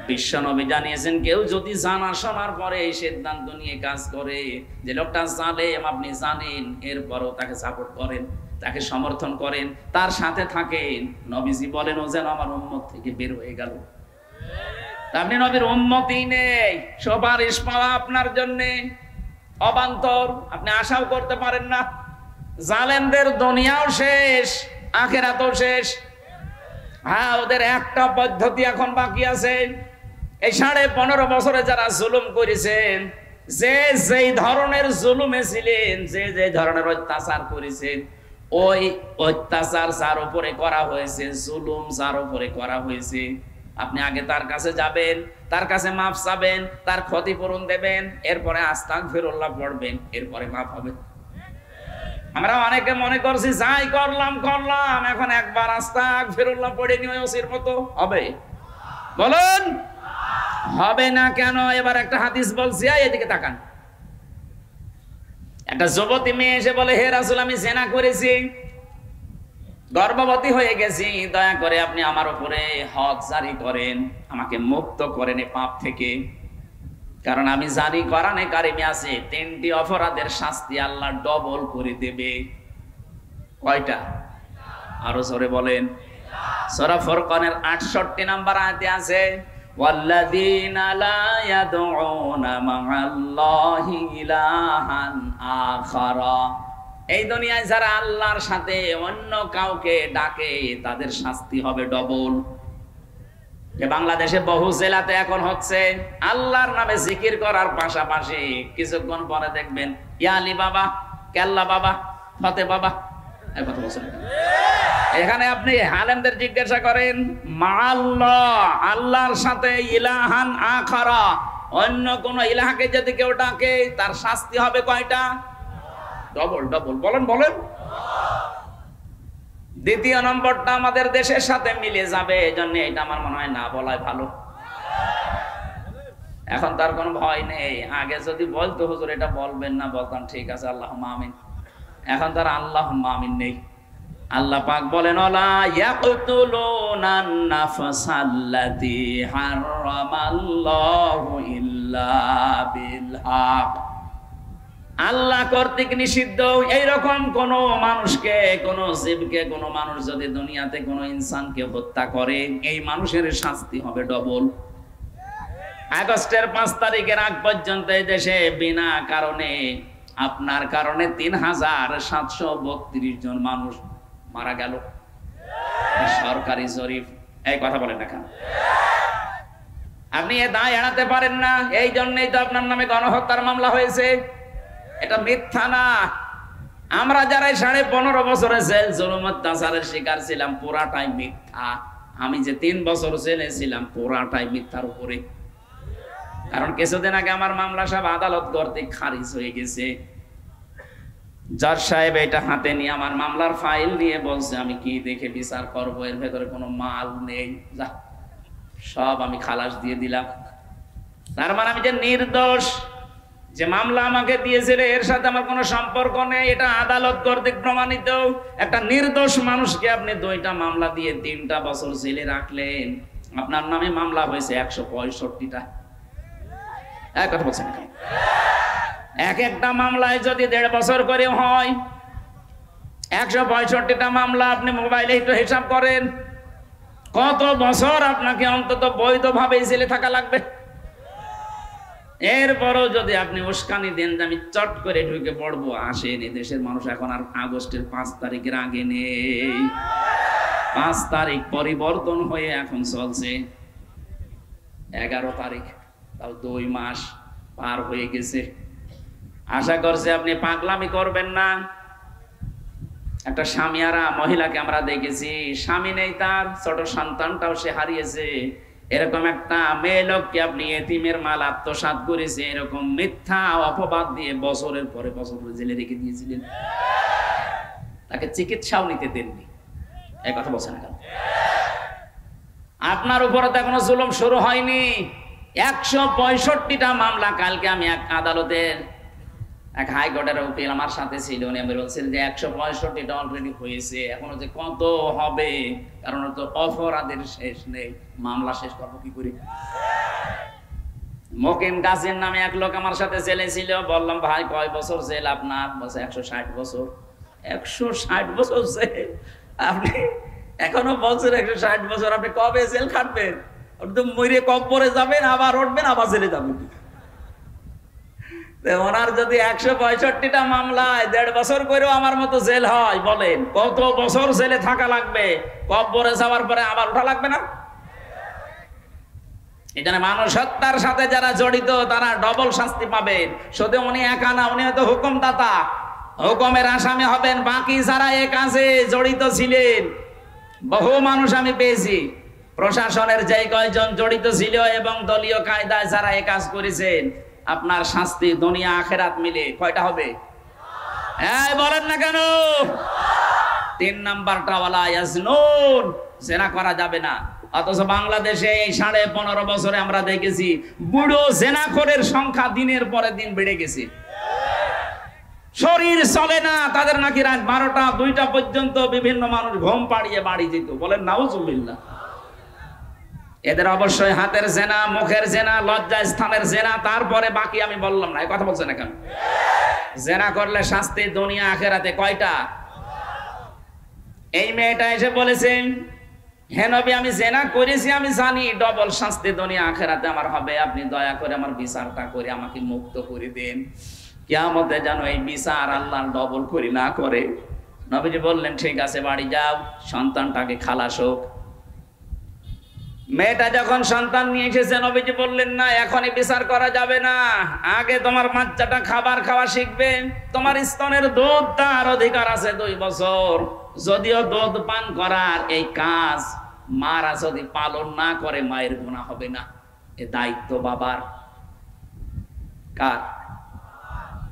বিশ্বনবী জানিয়েছেন, কেউ যদি জানা শোনার পরে এই সিদ্ধান্ত নিয়ে কাজ করে যে লোকটা জালেম, আপনি জানেন, এরপরও তাকে সাপোর্ট করেন, তাকে সমর্থন করেন, তার সাথে থাকেন, নবীজি বলেন ও যেন আমার উম্মত থেকে বের হয়ে গেল। আপনি নবীর উম্মতই নেই, সুপারিশ পাওয়া আপনার জন্য অবান্তর, আপনি আশাও করতে পারেন না। জালেমদের দুনিয়াও শেষ, আখিরাতও শেষ। হ্যাঁ, ওদের একটা পদ্ধতি এখন বাকি আছে। এই 15.5 বছরে যারা জুলুম করেছেন, যে যেই ধরনের জুলুমে ছিলেন, যে যে ধরনের অত্যাচার করেছেন, ওই অত্যাচার যার উপরে করা হয়েছে, জুলুম যার উপরে করা হয়েছে, আপনি আগে তার কাছে যাবেন, তার কাছে মাফ চাবেন, তার ক্ষতিপূরণ দেবেন, এরপরে আস্তাগফিরুল্লাহ পড়বেন, এরপরে মাফ হবে। আমরা অনেকে মনে করছি যাই করলাম, এখন একবার আস্তাগফিরুল্লাহ পড়ে নিয়ে ওসির মতো হবে। বলুন হবে না কেন? এবার একটা হাদিস বলছি, এদিকে তাকান। একটা যুবতী মেয়ে এসে বলে, হে রাসূল, আমি জিনা করেছি, গর্ভবতী হয়ে গেছি, দয়া করে আপনি আমার উপরে হক জারি করেন, আমাকে মুক্ত করেন এই পাপ থেকে। কারণ আমি জানি কোরআনে কারিমে আছে 3টি অপরাধের শাস্তি আল্লাহ ডবল করে দেবে। কয়টা? আরো জোরে বলেন। সূরা ফুরকানের 68 নম্বর আয়াতে আছে, ওয়াল্লাযীনা লা ইয়াদউনা মা'আল্লাহি ইলাহান আখারা, এই দুনিয়ায় যারা আল্লাহর সাথে অন্য কাউকে ডাকে তাদের শাস্তি হবে ডবল। বাংলাদেশে বহু জেলাতে এখন হচ্ছে, আল্লাহর নামে জিকির করার পাশাপাশি কিছুক্ষণ পরে দেখবেন ইয়া আলী বাবা, কেল্লা বাবা, ফতে বাবা, এই কথা বলছেন। এখানে আপনি আলেমদের জিজ্ঞাসা করেন, মাআল্লাহ, আল্লাহর সাথে ইলাহান আখারা, অন্য কোন ইলাহাকে যদি কেউ ডাকে তার শাস্তি হবে কয়টা? Double double. বলেন বলেন। দ্বিতীয় নম্বরটা আমাদের দেশের সাথে মিলে যাবে, এজন্য এটা আমার মনে হয় না বলাই ভালো। এখন তার কোনো ভয় নেই। আগে যদি বলতো হুজুর এটা বলবেন না, বলতাম ঠিক আছে আল্লাহুম্মা আমিন। এখন তার আল্লাহুম্মা আমিন নেই। আল্লাহ পাক বলেন ওয়ালা ইয়াকতুলুনান নাফসাল্লাতী হারামাল্লাহু ইল্লা বিল হক। আল্লাহ কর্তৃক নিষিদ্ধ এইরকম কোন মানুষকে, কোন জীবকে, কোন মানুষ যদি দুনিয়াতে কোন ইনসানকে হত্যা করে, এই মানুষের শাস্তি হবে ডবল। আগস্টের 5 তারিখের আগ পর্যন্ত এই দেশে বিনা কারণে, আপনার কারণে 3732 জন মানুষ মারা গেল। সরকারি জরিপ। এই কথা বলেন না কেন? আপনি এ দায় এড়াতে পারেন না, এই জন্যই তো আপনার নামে গণহত্যার মামলা হয়েছে। এটা মিথ্যা না। আমরা যারা 15.5 বছরের জেল জুলুম অত্যাচারের শিকার ছিলাম, পুরাটাই মিথ্যা। আমি যে 3 বছর জেলে ছিলাম, পুরাটাই মিথ্যার উপরে। কারণ কিছুদিন আগে আমার মামলা সব আদালত কর্তৃক খারিজ হয়ে গেছে। জজ সাহেব এটা হাতে নিয়ে আমার মামলার ফাইল নিয়ে বলছে আমি কি দেখে বিচার করবো, এর ভেতরে কোনো মাল নেই, যা সব আমি খালাস দিয়ে দিলাম। তার মানে আমি যে নির্দোষ, যে মামলা আমাকে দিয়েছিল এর সাথে আমার কোনো সম্পর্ক নেই, এটা আদালত কর্তৃক প্রমাণিত। একটা নির্দোষ মানুষকে আপনি 2টা মামলা দিয়ে 3টা বছর জেলে রাখলেন, আপনার নামে মামলা হয়েছে 165টা। এক কথা বলছেন, এক একটা মামলায় যদি 1.5 বছর করে হয়, 165টা মামলা আপনি মোবাইলে একটু হিসাব করেন, কত বছর আপনাকে অন্তত বৈধভাবে জেলে থাকা লাগবে। এরপরও যদি আপনি উস্কানি দেন যে আমি চট করে ঢুকে পড়বো, আসেন। এই দেশের মানুষ এখন আর আগস্টের 5 তারিখের আগে নেই। 5 তারিখ পরিবর্তন হয়ে এখন চলছে 11 তারিখ, তাও 2 মাস পার হয়ে গেছে। আশা করছি আপনি পাগলামি করবেন না। একটা স্বামীয়ারা মহিলাকে আমরা দেখেছি, স্বামী নেই তার, ছোট সন্তানটাও সে হারিয়েছে। এরকম একটা মেয়ে লোককে আপনি এতিমের মাল আত্মসাৎ করেছে, এরকম মিথ্যা অপবাদ দিয়ে বছরের পরে বছর জেলে রেখে দিয়েছিলেন। তাকে চিকিৎসাও নিতে দেননি। এই কথা বলছেন না কেন? আপনার উপরে তো এখনো জুলুম শুরু হয়নি। 165টা মামলা। কালকে আমি এক আদালতের এক হাইকোর্টের উকিল আমার সাথে ছিল, উনি আমি বলছেন যে 165টা অলরেডি হয়েছে, এখনো যে কত হবে, কারণ তো অপরাধের শেষ নেই, মামলা শেষ করবো কি করে? মকিম গাজীর নামে এক লোক আমার সাথে জেলে ছিল, বললাম ভাই কয় বছর জেল আপনার? বলছে 160 বছর। 160 বছর জেল? আপনি এখনো বলছেন 160 বছর, আপনি কবে জেল খাটবেন? আপনি তো মরে কবরে যাবেন, আবার উঠবেন, আবার জেলে যাবেন। ওনার যদি 165টা মামলায় 1.5 বছর করেও আমার মতো জেল হয়, বলেন কত বছর জেলে থাকা লাগবে? কবরে যাওয়ার পরে আবার ওঠা লাগবে না? এখানে মানুষ হত্যার সাথে যারা জড়িত তারা ডবল শাস্তি পাবেন। শুধু উনি একা না, উনি হয়তো হুকুমদাতা, হুকুমের আসামি হবেন। বাকি যারা এ কাজে জড়িত ছিলেন, বহু মানুষ আমি পেয়েছি, প্রশাসনের যে কয়জন জড়িত ছিল এবং দলীয় কায়দায় যারা এ কাজ করেছেন, আপনার শাস্তি দুনিয়া আখেরাত মিলে কয়টা হবে? এই বলেন না কেন? 3 নাম্বারটা ওয়ালা ইয়াজনুন, জেনা করা যাবে না। অথচ বাংলাদেশে এই 15.5 বছরে আমরা দেখেছি বুড়ো জেনাখোরের সংখ্যা দিনের পরে দিন বেড়ে গেছে। শরীর চলে না তাদের, নাকি রাত 12টা 2টা পর্যন্ত বিভিন্ন মানুষ ঘুম পাড়িয়ে বাড়ি যেত। বলেন নাউজুবিল্লাহ। এদের অবশ্যই হাতের জেনা, মুখের জেনা, লজ্জা স্থানের জেনা, তারপরে বাকি আমি বললাম না। এই কথা বলছেন এখন? জেনা করলে শাস্তি দুনিয়া আখেরাতে কয়টা? এই মেয়েটা এসে বলেছেন, হে নবী আমি জেনা করেছি, আমি জানি ডবল শাস্তি দুনিয়া আখেরাতে আমার হবে, আপনি দয়া করে আমার বিচারটা করে আমাকে মুক্ত করে দেন, কিয়ামতে যেন এই বিচার আল্লাহ ডবল করে না করে। নবীজি বললেন ঠিক আছে বাড়ি যাও, সন্তানটাকে খালাস হোক। মেয়েটা যখন সন্তান নিয়ে এসেছে, নবীজি বললেন না এখনই বিচার করা যাবে না, আগে তোমার বাচ্চাটা খাবার খাওয়া শিখবে। তোমার স্তনের দুধ তার অধিকার আছে 2 বছর। যদিও দুধ পান করার এই কাজ মারা যদি পালন না করে মায়ের গুনাহ হবে না, এ দায়িত্ব বাবার। কার?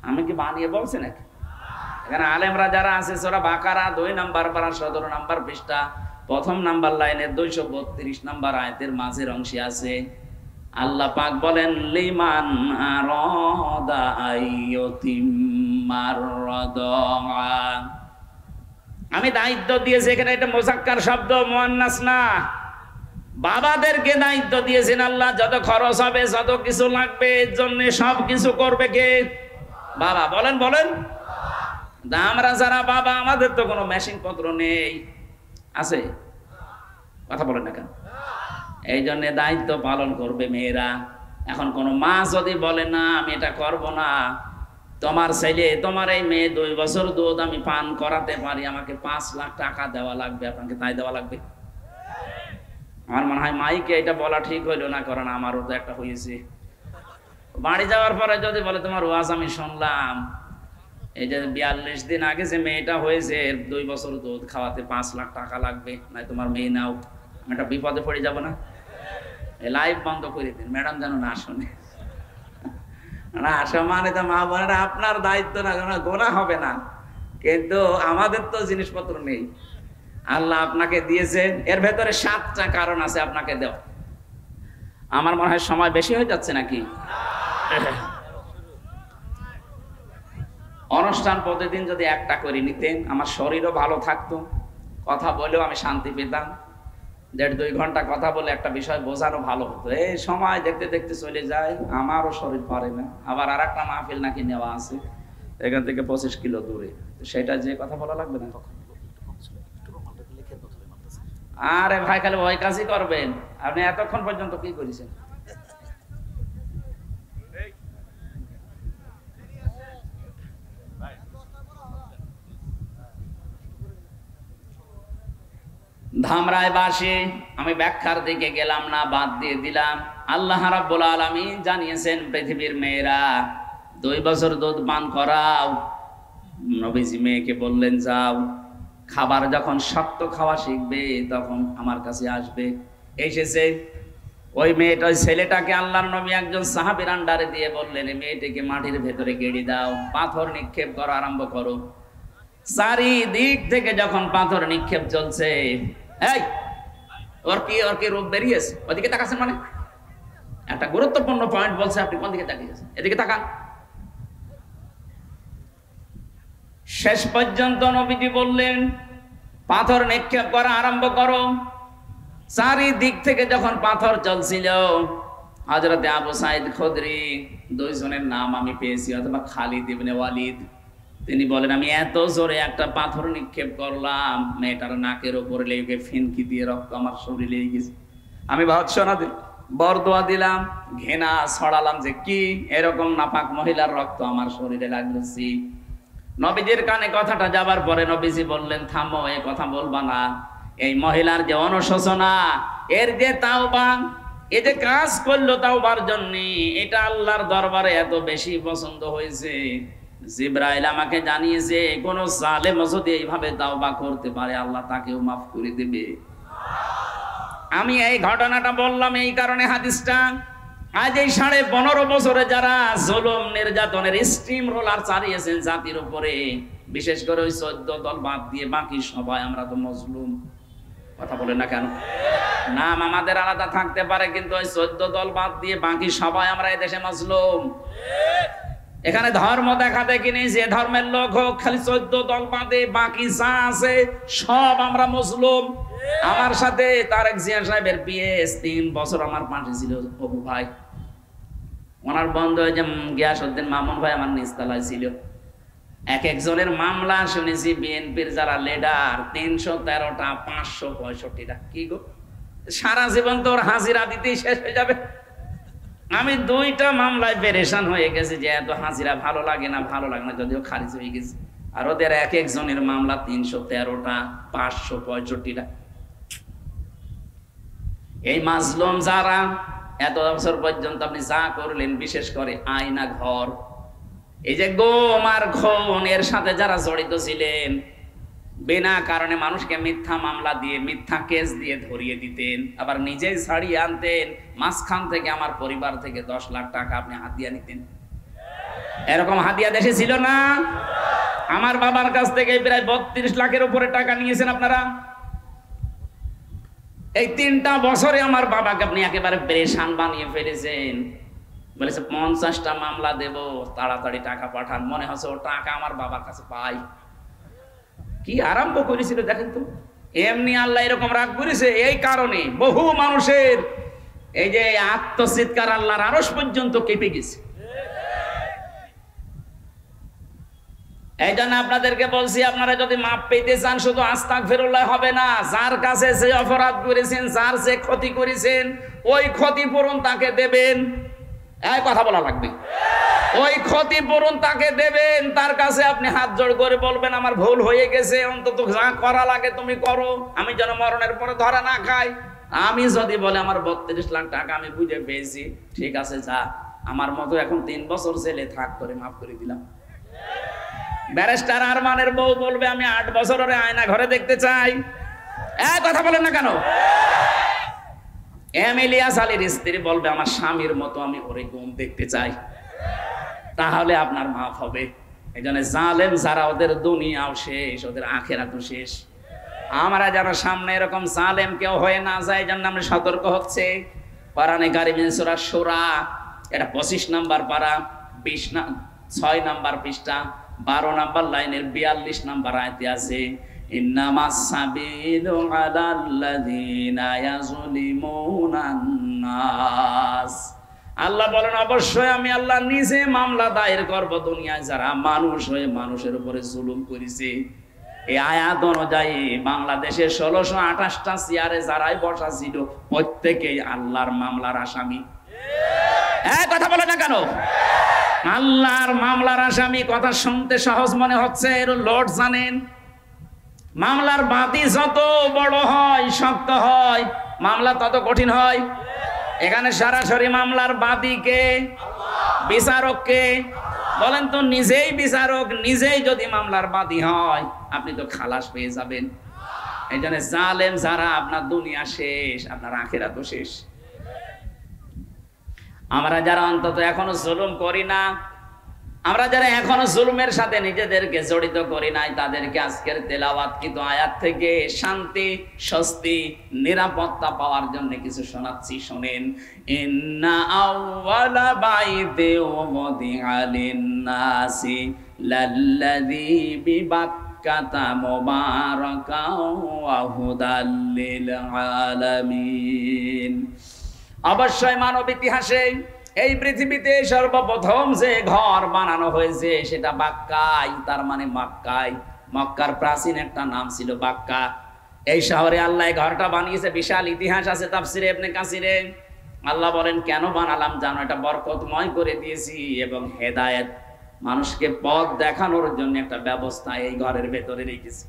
আমি কি বানিয়ে বলছি নাকি? এখানে আলেমরা যারা আছে, সূরা বাকারা 2 নাম্বার পারা 17 নাম্বার পৃষ্ঠা 1ম নাম্বার লাইনের 232 নাম্বার আয়াতের মাঝের অংশে আছে, আল্লাহ পাক বলেন লিমান আরাদা আইয়ুতিম্মার রাদা। আমি দায়িত্ব দিয়েছি, এখানে এটা মুযাক্কার শব্দ, মুয়ান্নাস না। বাবাদেরকে দায়িত্ব দিয়েছেন আল্লাহ, যত খরচ হবে, যত কিছু লাগবে, এর জন্য সব কিছু করবে কে? বাবা। বলেন বলেন। আমরা যারা বাবা, আমাদের তো কোনো মেশিন পত্র নেই, আছে? কথা বলেন না কেন? এই জন্য দায়িত্ব পালন করবে মেয়েরা। এখন কোনো মা যদি বলে না আমি এটা করব না, তোমার ছেলে, তোমার এই মেয়ে 2 বছর দুধ আমি পান করাতে পারি, আমাকে 5 লাখ টাকা দেওয়া লাগবে, আপনাকে তাই দেওয়া লাগবে? আমার মনে হয় মাইকে এটা বলা ঠিক হইলো না, কারণ আমারও তো একটা হয়েছে। বাড়ি যাওয়ার পরে যদি বলে তোমার ওয়াজ আমি শুনলাম, এই যে 42 দিন আগে যে মেয়েটা হয়েছে 2 বছর দুধ খাওয়াতে 5 লাখ টাকা লাগবে, নাই তোমার মেয়ে নাও, আমি একটা বিপদে পড়ে যাব না? এই লাইভ বন্ধ করে দিন, ম্যাডাম যেন না শোনে। না আসা মানে তো মা বোনেরা আপনার দায়িত্ব না, গোনা হবে না, কিন্তু আমাদের তো জিনিসপত্র নেই। আল্লাহ আপনাকে দিয়েছেন, এর ভেতরে 7টা কারণ আছে আপনাকে দেওয়া। আমার মনে হয় সময় বেশি হয়ে যাচ্ছে নাকি? অনুষ্ঠান প্রতিদিন যদি একটা করে নিতেন, আমার শরীরও ভালো থাকতো, কথা বলেও আমি শান্তি পেতাম। 1.5-2 ঘন্টা কথা বলে একটা বিষয় বোঝানো ভালো হতো। এই সময় দেখতে দেখতে চলে যায়, আমারও শরীর পারে না। আবার আর একটা মাহফিল নাকি নেওয়া আছে এখান থেকে 25 কিলো দূরে, সেটা যে কথা বলা লাগবে না তখন। আরে ভাই খালি ওই কাজই করবেন, আপনি এতক্ষণ পর্যন্ত কি করেছেন? ধামরায় বাসে আমি ব্যাখ্যার দিকে গেলাম না, বাদ দিয়ে দিলাম। আল্লাহ রাব্বুল আলামিন জানিয়েছেন পৃথিবীর মেয়েরা 2 বছর দুধ পান করাও। নবীজি মেয়েকে বললেন যাও, খাবার যখন শক্ত খাওয়া শিখবে তখন আমার কাছে আসবে। এসেছে ওই মেয়েটা, ওই ছেলেটাকে আল্লাহর নবী একজন সাহাবীর আন্ডারে দিয়ে বললেন এই মেয়েটিকে মাটির ভেতরে গেড়ে দাও, পাথর নিক্ষেপ করা আরম্ভ করো। চারিদিক থেকে যখন পাথর নিক্ষেপ চলছে, এই ওর কি রূপ বেরিয়েছে, ওদিকে তাকাচ্ছেন মানে? একটা গুরুত্বপূর্ণ পয়েন্ট বলছে, আপনি কোন দিকে তাকিয়েছেন? এদিকে তাকান। শেষ পর্যন্ত নবীজি বললেন পাথর নিক্ষেপ করা আরম্ভ করো। চারিদিক থেকে যখন পাথর চলছিল, হযরতে আবু সাঈদ খুদরি, 2 জনের নাম আমি পেয়েছি, অথবা খালিদ ইবনে ওয়ালিদ, তিনি বলেন আমি এত জোরে একটা পাথর নিক্ষেপ করলাম, মেয়েটার নাকের উপরে লেগে ফিনকি দিয়ে রক্ত আমার শরীরে লেগে গেছে। আমি ভৎসনা দিলাম, বরদোয়া দিলাম, ঘৃণা ছড়ালাম যে কি এরকম নাপাক মহিলার রক্ত আমার শরীরে লাগছে। নবীজির কানে কথাটা যাবার পরে নবীজি বললেন থামো, এই কথা বলবা না। এই মহিলার যে অনুশোচনা, এর যে তাওবা, এই যে কাজ করলো তাওবার জন্য, এটা আল্লাহর দরবারে এত বেশি পছন্দ হয়েছে। জিবরাইল আমাকে জানিয়েছে কোন জালেম যদি এইভাবে তাওবা করতে পারে আল্লাহ তাকেও মাফ করে দেবে। আমি এই ঘটনাটা বললাম এই কারণে, হাদিসটা আজ এই 15.5 বছরে যারা জুলুম নির্যাতনের স্টিম রোলার চালিয়েছেন জাতির উপরে, বিশেষ করে ওই 14 দল বাদ দিয়ে বাকি সবাই আমরা তো মজলুম। কথা বলেন না কেন? নাম আমাদের আলাদা থাকতে পারে, কিন্তু ওই 14 দল বাদ দিয়ে বাকি সবাই আমরা এই দেশে মজলুম। এখানে ধর্ম দেখা দেখি নেই, যে ধর্মের লোক হোক, খালি 14 দল বাদে বাকি যা আছে সব আমরা মুসলিম। আমার সাথে তারেক জিয়া সাহেবের পিএস 3 বছর আমার পাশে ছিল অপু ভাই, ওনার বন্ধু যে গিয়াসউদ্দিন মামুন ভাই আমার নিচতলায় ছিল। এক একজনের মামলা শুনেছি বিএনপির যারা লিডার 313টা 565টা। কি গো, সারা জীবন তোর হাজিরা দিতেই শেষ হয়ে যাবে। আমি 2টা মামলায় পেরেশান হয়ে গেছি যে এত হাজিরা ভালো লাগে না, যদিও খারিজ হয়ে গেছে। আর ওদের এক একজনের মামলা 313টা 565টা। এই মাজলুম যারা এত বছর পর্যন্ত আপনি যা করলেন, বিশেষ করে আয়না ঘর, এই যে গোম আর খুন, এর সাথে যারা জড়িত ছিলেন, বিনা কারণে মানুষকে মিথ্যা মামলা দিয়ে, মিথ্যা কেস দিয়ে ধরিয়ে দিতেন, আবার নিজেই ছাড়িয়ে আনতেন। মাঝখান থেকে আমার পরিবার থেকে 10 লাখ টাকা আপনি হাদিয়া নিতেন। এরকম হাদিয়া দেশে ছিল না? আমার বাবার কাছ থেকে প্রায় 32 লাখের উপরে টাকা নিয়েছেন আপনারা। এই 3টা বছরে আমার বাবাকে আপনি একেবারে পেরেশান বানিয়ে ফেলেছেন। বলেছে 50টা মামলা দেব, তাড়াতাড়ি টাকা পাঠান। মনে হচ্ছে ও টাকা আমার বাবার কাছে পাই। কি আরম্ভ করেছিল দেখেন তো। এমনি আল্লাহ এরকম রাগ করেছে এই কারণে বহু মানুষের এই যে আত্মচিৎকার আল্লাহর আরশ পর্যন্ত কেঁপে গেছে। এই জন্য আপনাদেরকে বলছি, আপনারা যদি মাপ পেতে চান শুধু আস্তাগফিরুল্লাহ হবে না, যার কাছে যে অপরাধ করেছেন, যার যে ক্ষতি করেছেন, ওই ক্ষতিপূরণ তাকে দেবেন। এই কথা বলা লাগবে। ওই ক্ষতিপূরণ তাকে দেবেন, তার কাছে আপনি হাত জোড় করে বলবেন আমার ভুল হয়ে গেছে, অন্তত যা করা লাগে তুমি করো, আমি যেন মরণের পরে ধরা না খাই। আমি যদি বলে আমার 32 লাখ টাকা আমি বুঝে পেয়েছি, ঠিক আছে যা, আমার মতো এখন 3 বছর ছেলে থাক, করে মাফ করে দিলাম। ব্যারিস্টার আরমানের বউ বলবে আমি 8 বছর ধরে আয়না ঘরে দেখতে চাই। এই কথা বলেন না কেন? এমিলিয়াস আলীর স্ত্রী বলবে আমার স্বামীর মতো আমি ওরকম দেখতে চাই। তাহলে আপনার মাফ হবে। এই জন্য জালেম যারা, ওদের দুনিয়াও শেষ, ওদের আখিরাতও শেষ। আমরা যেন সামনে এরকম জালেম কেউ হয়ে না যায়, এই জন্য আমরা সতর্ক হচ্ছে। কোরআনে কারিমে সূরা শূরা, এটা 25 নম্বর পারা, 6 নম্বর পৃষ্ঠা, 12 নম্বর লাইনের 42 নম্বর আয়াতে আছে, ইন্নামাস সাবিলু আলাল্লাযিনা ইয়াজলিমুনান নাস। আল্লাহ বলেন অবশ্যই আমি আল্লাহ নিজে মামলা দায়ের করব দুনিয়ায় যারা মানুষ হয়ে মানুষের উপরে জুলুম করেছে। এই আয়াত অনুযায়ী বাংলাদেশের 1628টা চেয়ারে যারাই বসা ছিল প্রত্যেকেই আল্লাহর মামলার আসামি। কথা বলে না কেন? আল্লাহর মামলার আসামি। কথা শুনতে সহজ মনে হচ্ছে, এর লোড জানেন। মামলার বাদী যত বড় হয়, শক্ত হয়, মামলা তত কঠিন হয়। এখানে সরাসরি মামলার বাদীকে, বিচারককে বলেন তো, নিজেই বিচারক, নিজেই যদি মামলার বাদী হয় আপনি তো খালাস পেয়ে যাবেন। এই জন্য জালেম যারা, আপনার দুনিয়া শেষ, আপনার আখিরাতও শেষ। আমরা যারা অন্তত এখনো জুলুম করি না, আমরা যারা এখনো জুলুমের সাথে নিজেদেরকে জড়িত করি নাই, তাদেরকে আজকের তেলাওয়াতকৃত আয়াত থেকে শান্তি, স্বস্তি, নিরাপত্তা পাওয়ার জন্য কিছু শোনাচ্ছি, শোনেন। ইন্না আউওয়ালা বাইতি উযিআ লিন-নাসি লাল্লাযী বিবাক্কাতা মুবারাকাও ওয়া হুদাল লিল আলামিন। অবশ্যই মানব ইতিহাসে এই পৃথিবীতে সর্বপ্রথম যে ঘর বানানো হয়েছে সেটা বাক্কায়, তার মানে মক্কায়। মক্কার প্রাচীন একটা নাম ছিল বাক্কা। এই শহরে আল্লাহ ঘরটা বানিয়েছে, বিশাল ইতিহাস আছে তাফসিরে ইবনে কাসিরে। আল্লাহ বলেন কেন বানালাম জানো? এটা বরকতময় করে দিয়েছি এবং হেদায়েত, মানুষকে পথ দেখানোর জন্য একটা ব্যবস্থা এই ঘরের ভেতরে রেখেছি।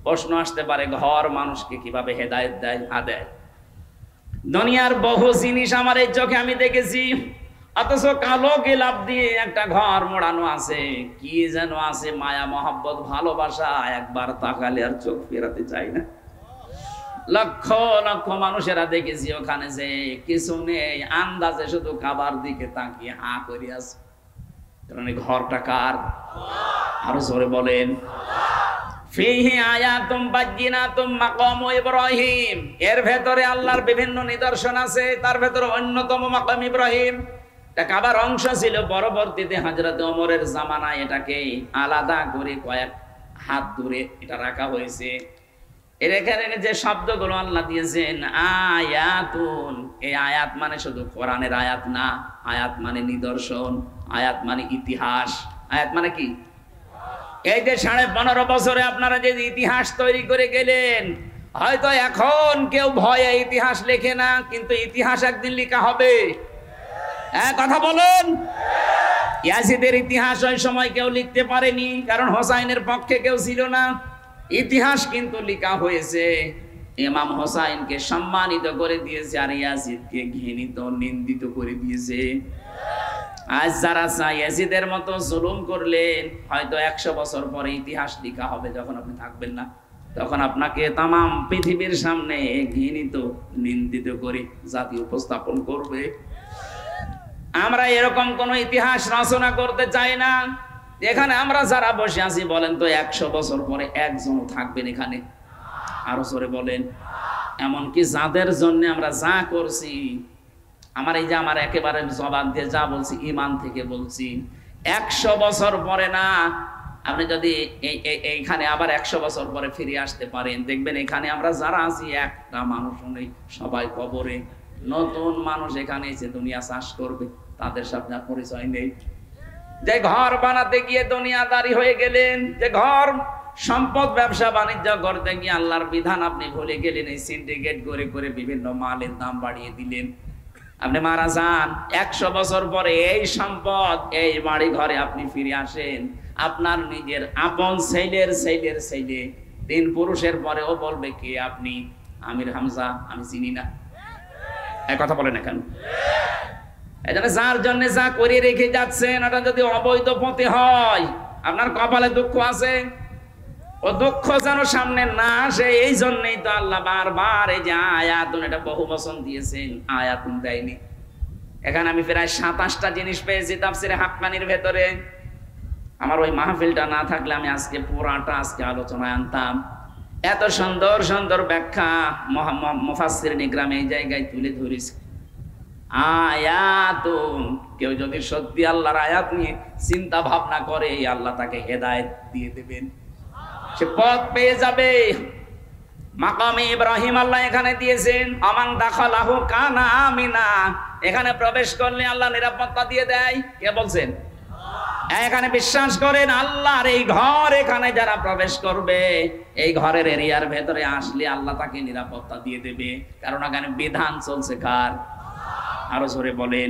প্রশ্ন আসতে পারে ঘর মানুষকে কিভাবে হেদায়েত দেয়? দেয়। দুনিয়ার বহু জিনিস আমার এই চোখে আমি দেখেছি, অথচ কালো গিলাপ দিয়ে একটা ঘর মোড়ানো আছে, কি যেন আছে মায়া মহব্বত ভালোবাসা, একবার তাকালে আর চোখ ফেরাতে চাই না। লক্ষ লক্ষ মানুষেরা দেখেছি ওখানে যে কিছু নেই, আন্দাজে শুধু খাবার দিকে তাকিয়ে হা করে আছে। কারণ এই ঘরটা কার? আরো জোরে বলেন। ফিহি আয়াতুম বায়্যিনাতুম মাকাম ইব্রাহিম। এর ভেতরে আল্লাহর বিভিন্ন নিদর্শন আছে, তার ভেতরে অন্যতম মাকাম ইব্রাহিম। এটা কাবার অংশ ছিল, পরবর্তীতে হযরত ওমরের জামানায় এটাকে আলাদা করে কয়েক হাত দূরে এটা রাখা হয়েছে। এর এখানে যে শব্দগুলো আল্লাহ দিয়েছেন আয়াতুন, এই আয়াত মানে শুধু কোরআনের আয়াত না, আয়াত মানে নিদর্শন, আয়াত মানে ইতিহাস। আয়াত মানে কি? এই যে 15.5 বছরে আপনারা যে ইতিহাস তৈরি করে গেলেন, হয়তো এখন কেউ ভয়ে ইতিহাস লেখে না, কিন্তু ইতিহাস একদিন লেখা হবে। কথা বলুন। ইয়াজিদের ইতিহাস ওই সময় কেউ লিখতে পারেনি, কারণ হোসাইনের পক্ষে কেউ ছিল না। ইতিহাস কিন্তু লেখা হয়েছে। ইমাম হোসাইনকে সম্মানিত করে দিয়েছে, আর ইয়াজিদকে ঘৃণিত, নিন্দিত করে দিয়েছে। আজ যারা ইয়াজিদের মতো জুলুম করলেন, হয়তো 100 বছর পরে ইতিহাস লেখা হবে, যখন আপনি থাকবেন না, তখন আপনাকে তামাম পৃথিবীর সামনে ঘৃণিত, নিন্দিত করে জাতি উপস্থাপন করবে। আমরা এরকম কোন ইতিহাস রচনা করতে চাই না। এখানে আমরা যারা বসে আছি, বলেন তো 100 বছর পরে একজনও থাকবেন এখানে? আরো জোরে বলেন। এমনকি যাদের জন্য আমরা যা করছি, আমার এই যে আমার একেবারে জবান দিয়ে যা বলছি ঈমান থেকে বলছি, 100 বছর পরে না, আপনি যদি এইখানে আবার 100 বছর পরে ফিরে আসতে পারেন, দেখবেন এখানে আমরা যারা আছি একটা মানুষ নেই, সবাই কবরে। নতুন মানুষ এখানে এসে দুনিয়া চাষ করবে, তাদের সাথে পরিচয় নেই। যে ঘর বানাতে গিয়ে দুনিয়াদারি হয়ে গেলেন, যে ঘর সম্পদ ব্যবসা বাণিজ্য করতে গিয়ে আল্লাহর বিধান আপনি ভুলে গেলেন, এই সিন্ডিকেট করে করে বিভিন্ন মালের দাম বাড়িয়ে দিলেন, আপনি মারা যান। 100 বছর পরে এই সম্পদ, এই বাড়ি ঘরে আপনি ফিরে আসেন, আপনার নিজের আপন ছেলের ছেলের ছেলে 3 পুরুষের পরেও বলবে কে আপনি? আমির হামজা, আমি চিনি না। এই কথা বলে না কেন? এজন্য যার জন্য যা করে রেখে যাচ্ছেন, ওটা যদি অবৈধ পথে হয়, আপনার কপালে দুঃখ আছে, ও দুঃখ যেন সামনে না আসে। এই জন্যই তো আল্লাহ বারবার এই যে আয়াতুন, এটা বহু বচন দিয়েছেন, আয়াতুন দেয়নি। এখানে আমি প্রায় 27টা জিনিস পেয়েছি তাফসিরে হাক্কানির ভেতরে। আমার ওই মাহফিলটা না থাকলে আমি আজকে পুরাটা আলোচনায় আনতাম। এত সুন্দর সুন্দর ব্যাখ্যা মুফাসসিরিন ইকরাম এই জায়গায় তুলে ধরেছে। আয়াতুন, কেউ যদি সত্যি আল্লাহর আয়াত নিয়ে চিন্তা ভাবনা করে, আল্লাহ তাকে হেদায়েত দিয়ে দেবেন, সে পথ পেয়ে যাবে। মাকামে ইব্রাহিম আল্লাহ এখানে দিয়েছেন, আমান দাখালাহু কানা আমিনা, এখানে প্রবেশ করলে আল্লাহ নিরাপত্তা দিয়ে দেয়। কে বলছেন? এখানে বিশ্বাস করেন আল্লাহর এই ঘর, এখানে যারা প্রবেশ করবে, এই ঘরের এরিয়ার ভেতরে আসলে আল্লাহ তাকে নিরাপত্তা দিয়ে দেবে, কারণ এখানে বিধান চলছে কার? আরো জোরে বলেন।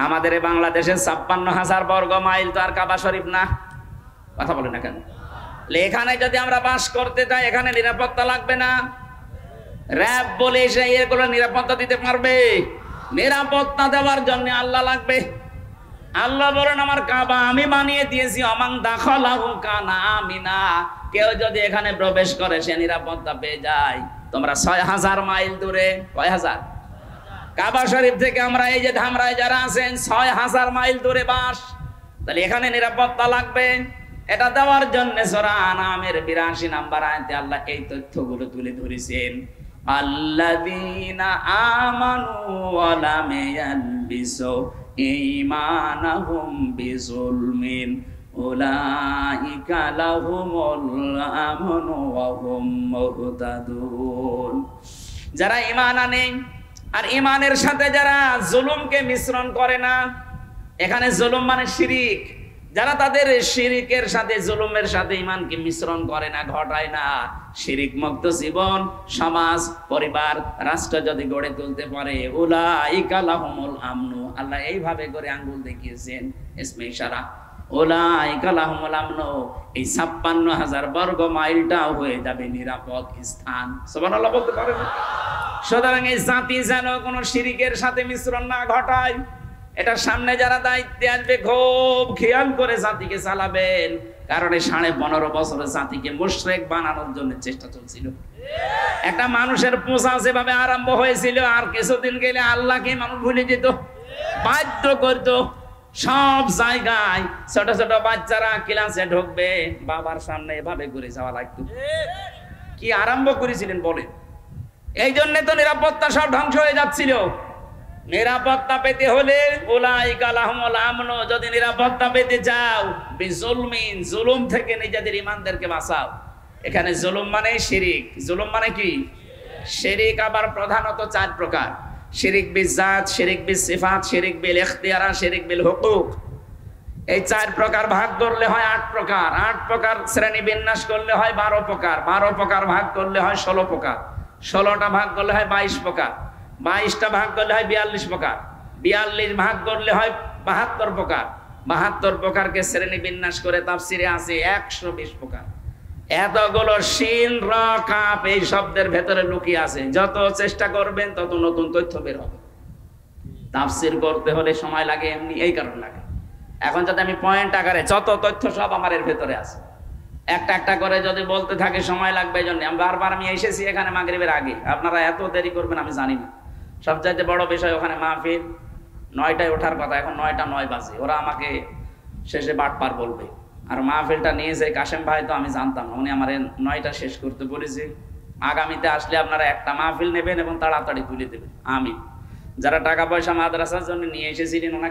আমাদের বাংলাদেশে 56,000 বর্গ মাইল তো আর কাবা শরীফ না? কথা বলে না কেন? এখানে যদি আমরা বাস করতে চাই, এখানে নিরাপত্তা লাগবে না? র‍্যাব বলে এসে এগুলো নিরাপত্তা দিতে পারবে? নিরাপত্তা দেওয়ার জন্য আল্লাহ লাগবে। আল্লাহ বলেন আমার কাবা আমি বানিয়ে দিয়েছি, আমান দাখালাহু কানা আমিনা, কেউ যদি এখানে প্রবেশ করে সে নিরাপত্তা পেয়ে যায়। তোমরা 6,000 মাইল দূরে, কয় হাজার? কাবা শরীফ থেকে আমরা এই যে ধামরায় যারা আছেন 6,000 মাইল দূরে বাস, তাহলে এখানে নিরাপত্তা লাগবে। এটা দেওয়ার জন্য সূরা আনামের 82 নম্বর আয়াতে আল্লাহ এই তথ্যগুলো তুলে ধরেছেন। আল্লাযীনা আমানু ওয়া লাম ইয়ালবিসু ঈমানাহুম বিযুলমিন উলাইকা লাহুমুল আমনু ওয়া হুম মুহতাদুন। যারা ঈমান আনে আর ঈমানের সাথে যারা জুলুমকে মিশ্রণ করে না, এখানে জুলুম মানে শিরিক, যারা তাদের শিরিকের সাথে জুলুমের সাথে ঈমানকে মিশ্রণ করে না, ঘটায় না, শিরিক মুক্ত জীবন, সমাজ, পরিবার, রাষ্ট্র যদি গড়ে তুলতে পারে, উলাইকা লাহুমুল আমনু, আল্লাহ এইভাবে করে আঙ্গুল দেখিয়েছেন, ইসমে ইশারা, উলাইকা লাহুমুল আমনু, এই 56,000 বর্গ মাইলটাও হয়ে যাবে নিরাপদ স্থান। সুবহানাল্লাহ বলতে পারেন? সুতরাং এই জাতি যেন কোনো শিরিকের সাথে মিশ্রণ না ঘটায়, এটা সামনে যারা দায়িত্বে আসবে খুব খেয়াল করে জাতিকে চালাবেন, কারণ এই 15.5 বছরে জাতিকে মুশরিক বানানোর জন্য চেষ্টা চলছিল। একটা মানুষের পোষা যেভাবে আরম্ভ হয়েছিল, আর কিছুদিন গেলে আল্লাহকে মানুষ ভুলে যেত, বাধ্য করতো। সব জায়গায় ছোট ছোট বাচ্চারা ক্লাসে ঢুকবে, বাবার সামনে এভাবে ঘুরে যাওয়া লাগতো। কি আরম্ভ করেছিলেন বলেন? এই জন্য তো নিরাপত্তা সব ধ্বংস হয়ে যাচ্ছিল। নিরাপত্তা পেতে হলে উলাইকা লাহুমুল আমনু, যদি নিরাপত্তা পেতে চাও, বিজুলমিন, জুলুম থেকে নিজেদের ঈমানদেরকে বাঁচাও। এখানে জুলুম মানে শিরিক। জুলুম মানে কি? শিরিক আবার প্রধানত 4 প্রকার: শিরিক বিজাত, শিরিক বিসিফাত, শিরিক বিল ইখতিয়ারা, শিরিক বিল হুকুক। এই 4 প্রকার ভাগ করলে হয় 8 প্রকার। 8 প্রকার শ্রেণী বিন্যাস করলে হয় 12 প্রকার। 12 প্রকার ভাগ করলে হয় 16 প্রকার। 16টা ভাগ করলে হয় 22 প্রকার। 22টা ভাগ করলে হয় 42 প্রকার। 42 ভাগ করলে হয় 72 প্রকার। 72 প্রকারকে শ্রেণী বিন্যাস করে তাফসিরে আছে 120 প্রকার। এতগুলো শিন র কাপ এই শব্দের ভেতরে লুকিয়ে আছে। যত চেষ্টা করবেন তত নতুন তথ্য বের হবে। তাফসির করতে হলে সময় লাগে, এমনি এই কারণ লাগে। এখন যদি আমি পয়েন্ট আকারে যত তথ্য সব আমার এর ভেতরে আছে, একটা একটা করে যদি বলতে থাকে সময় লাগবে। এই জন্য বারবার আমি এসেছি এখানে মাগরিবের আগে, আপনারা এত দেরি করবেন আমি জানি না। সবচাইতে বড় বিষয় ওখানে মাহফিল 9টায় ওঠার কথা, এখন 9টা 9 বাজে। ওরা আমাকে শেষে বাটপার বলবে। আর মাহফিলটা নিয়েছে কাশেম ভাই, তো আমি জানতাম না, উনি আমার 9টা শেষ করতে বলেছে। আগামীতে আসলে আপনারা একটা মাহফিল নেবেন এবং তাড়াতাড়ি তুলে দেবেন। আমিন। যারা টাকা পয়সা মাদ্রাসার জন্য নিয়ে এসেছিলেন ওনাকে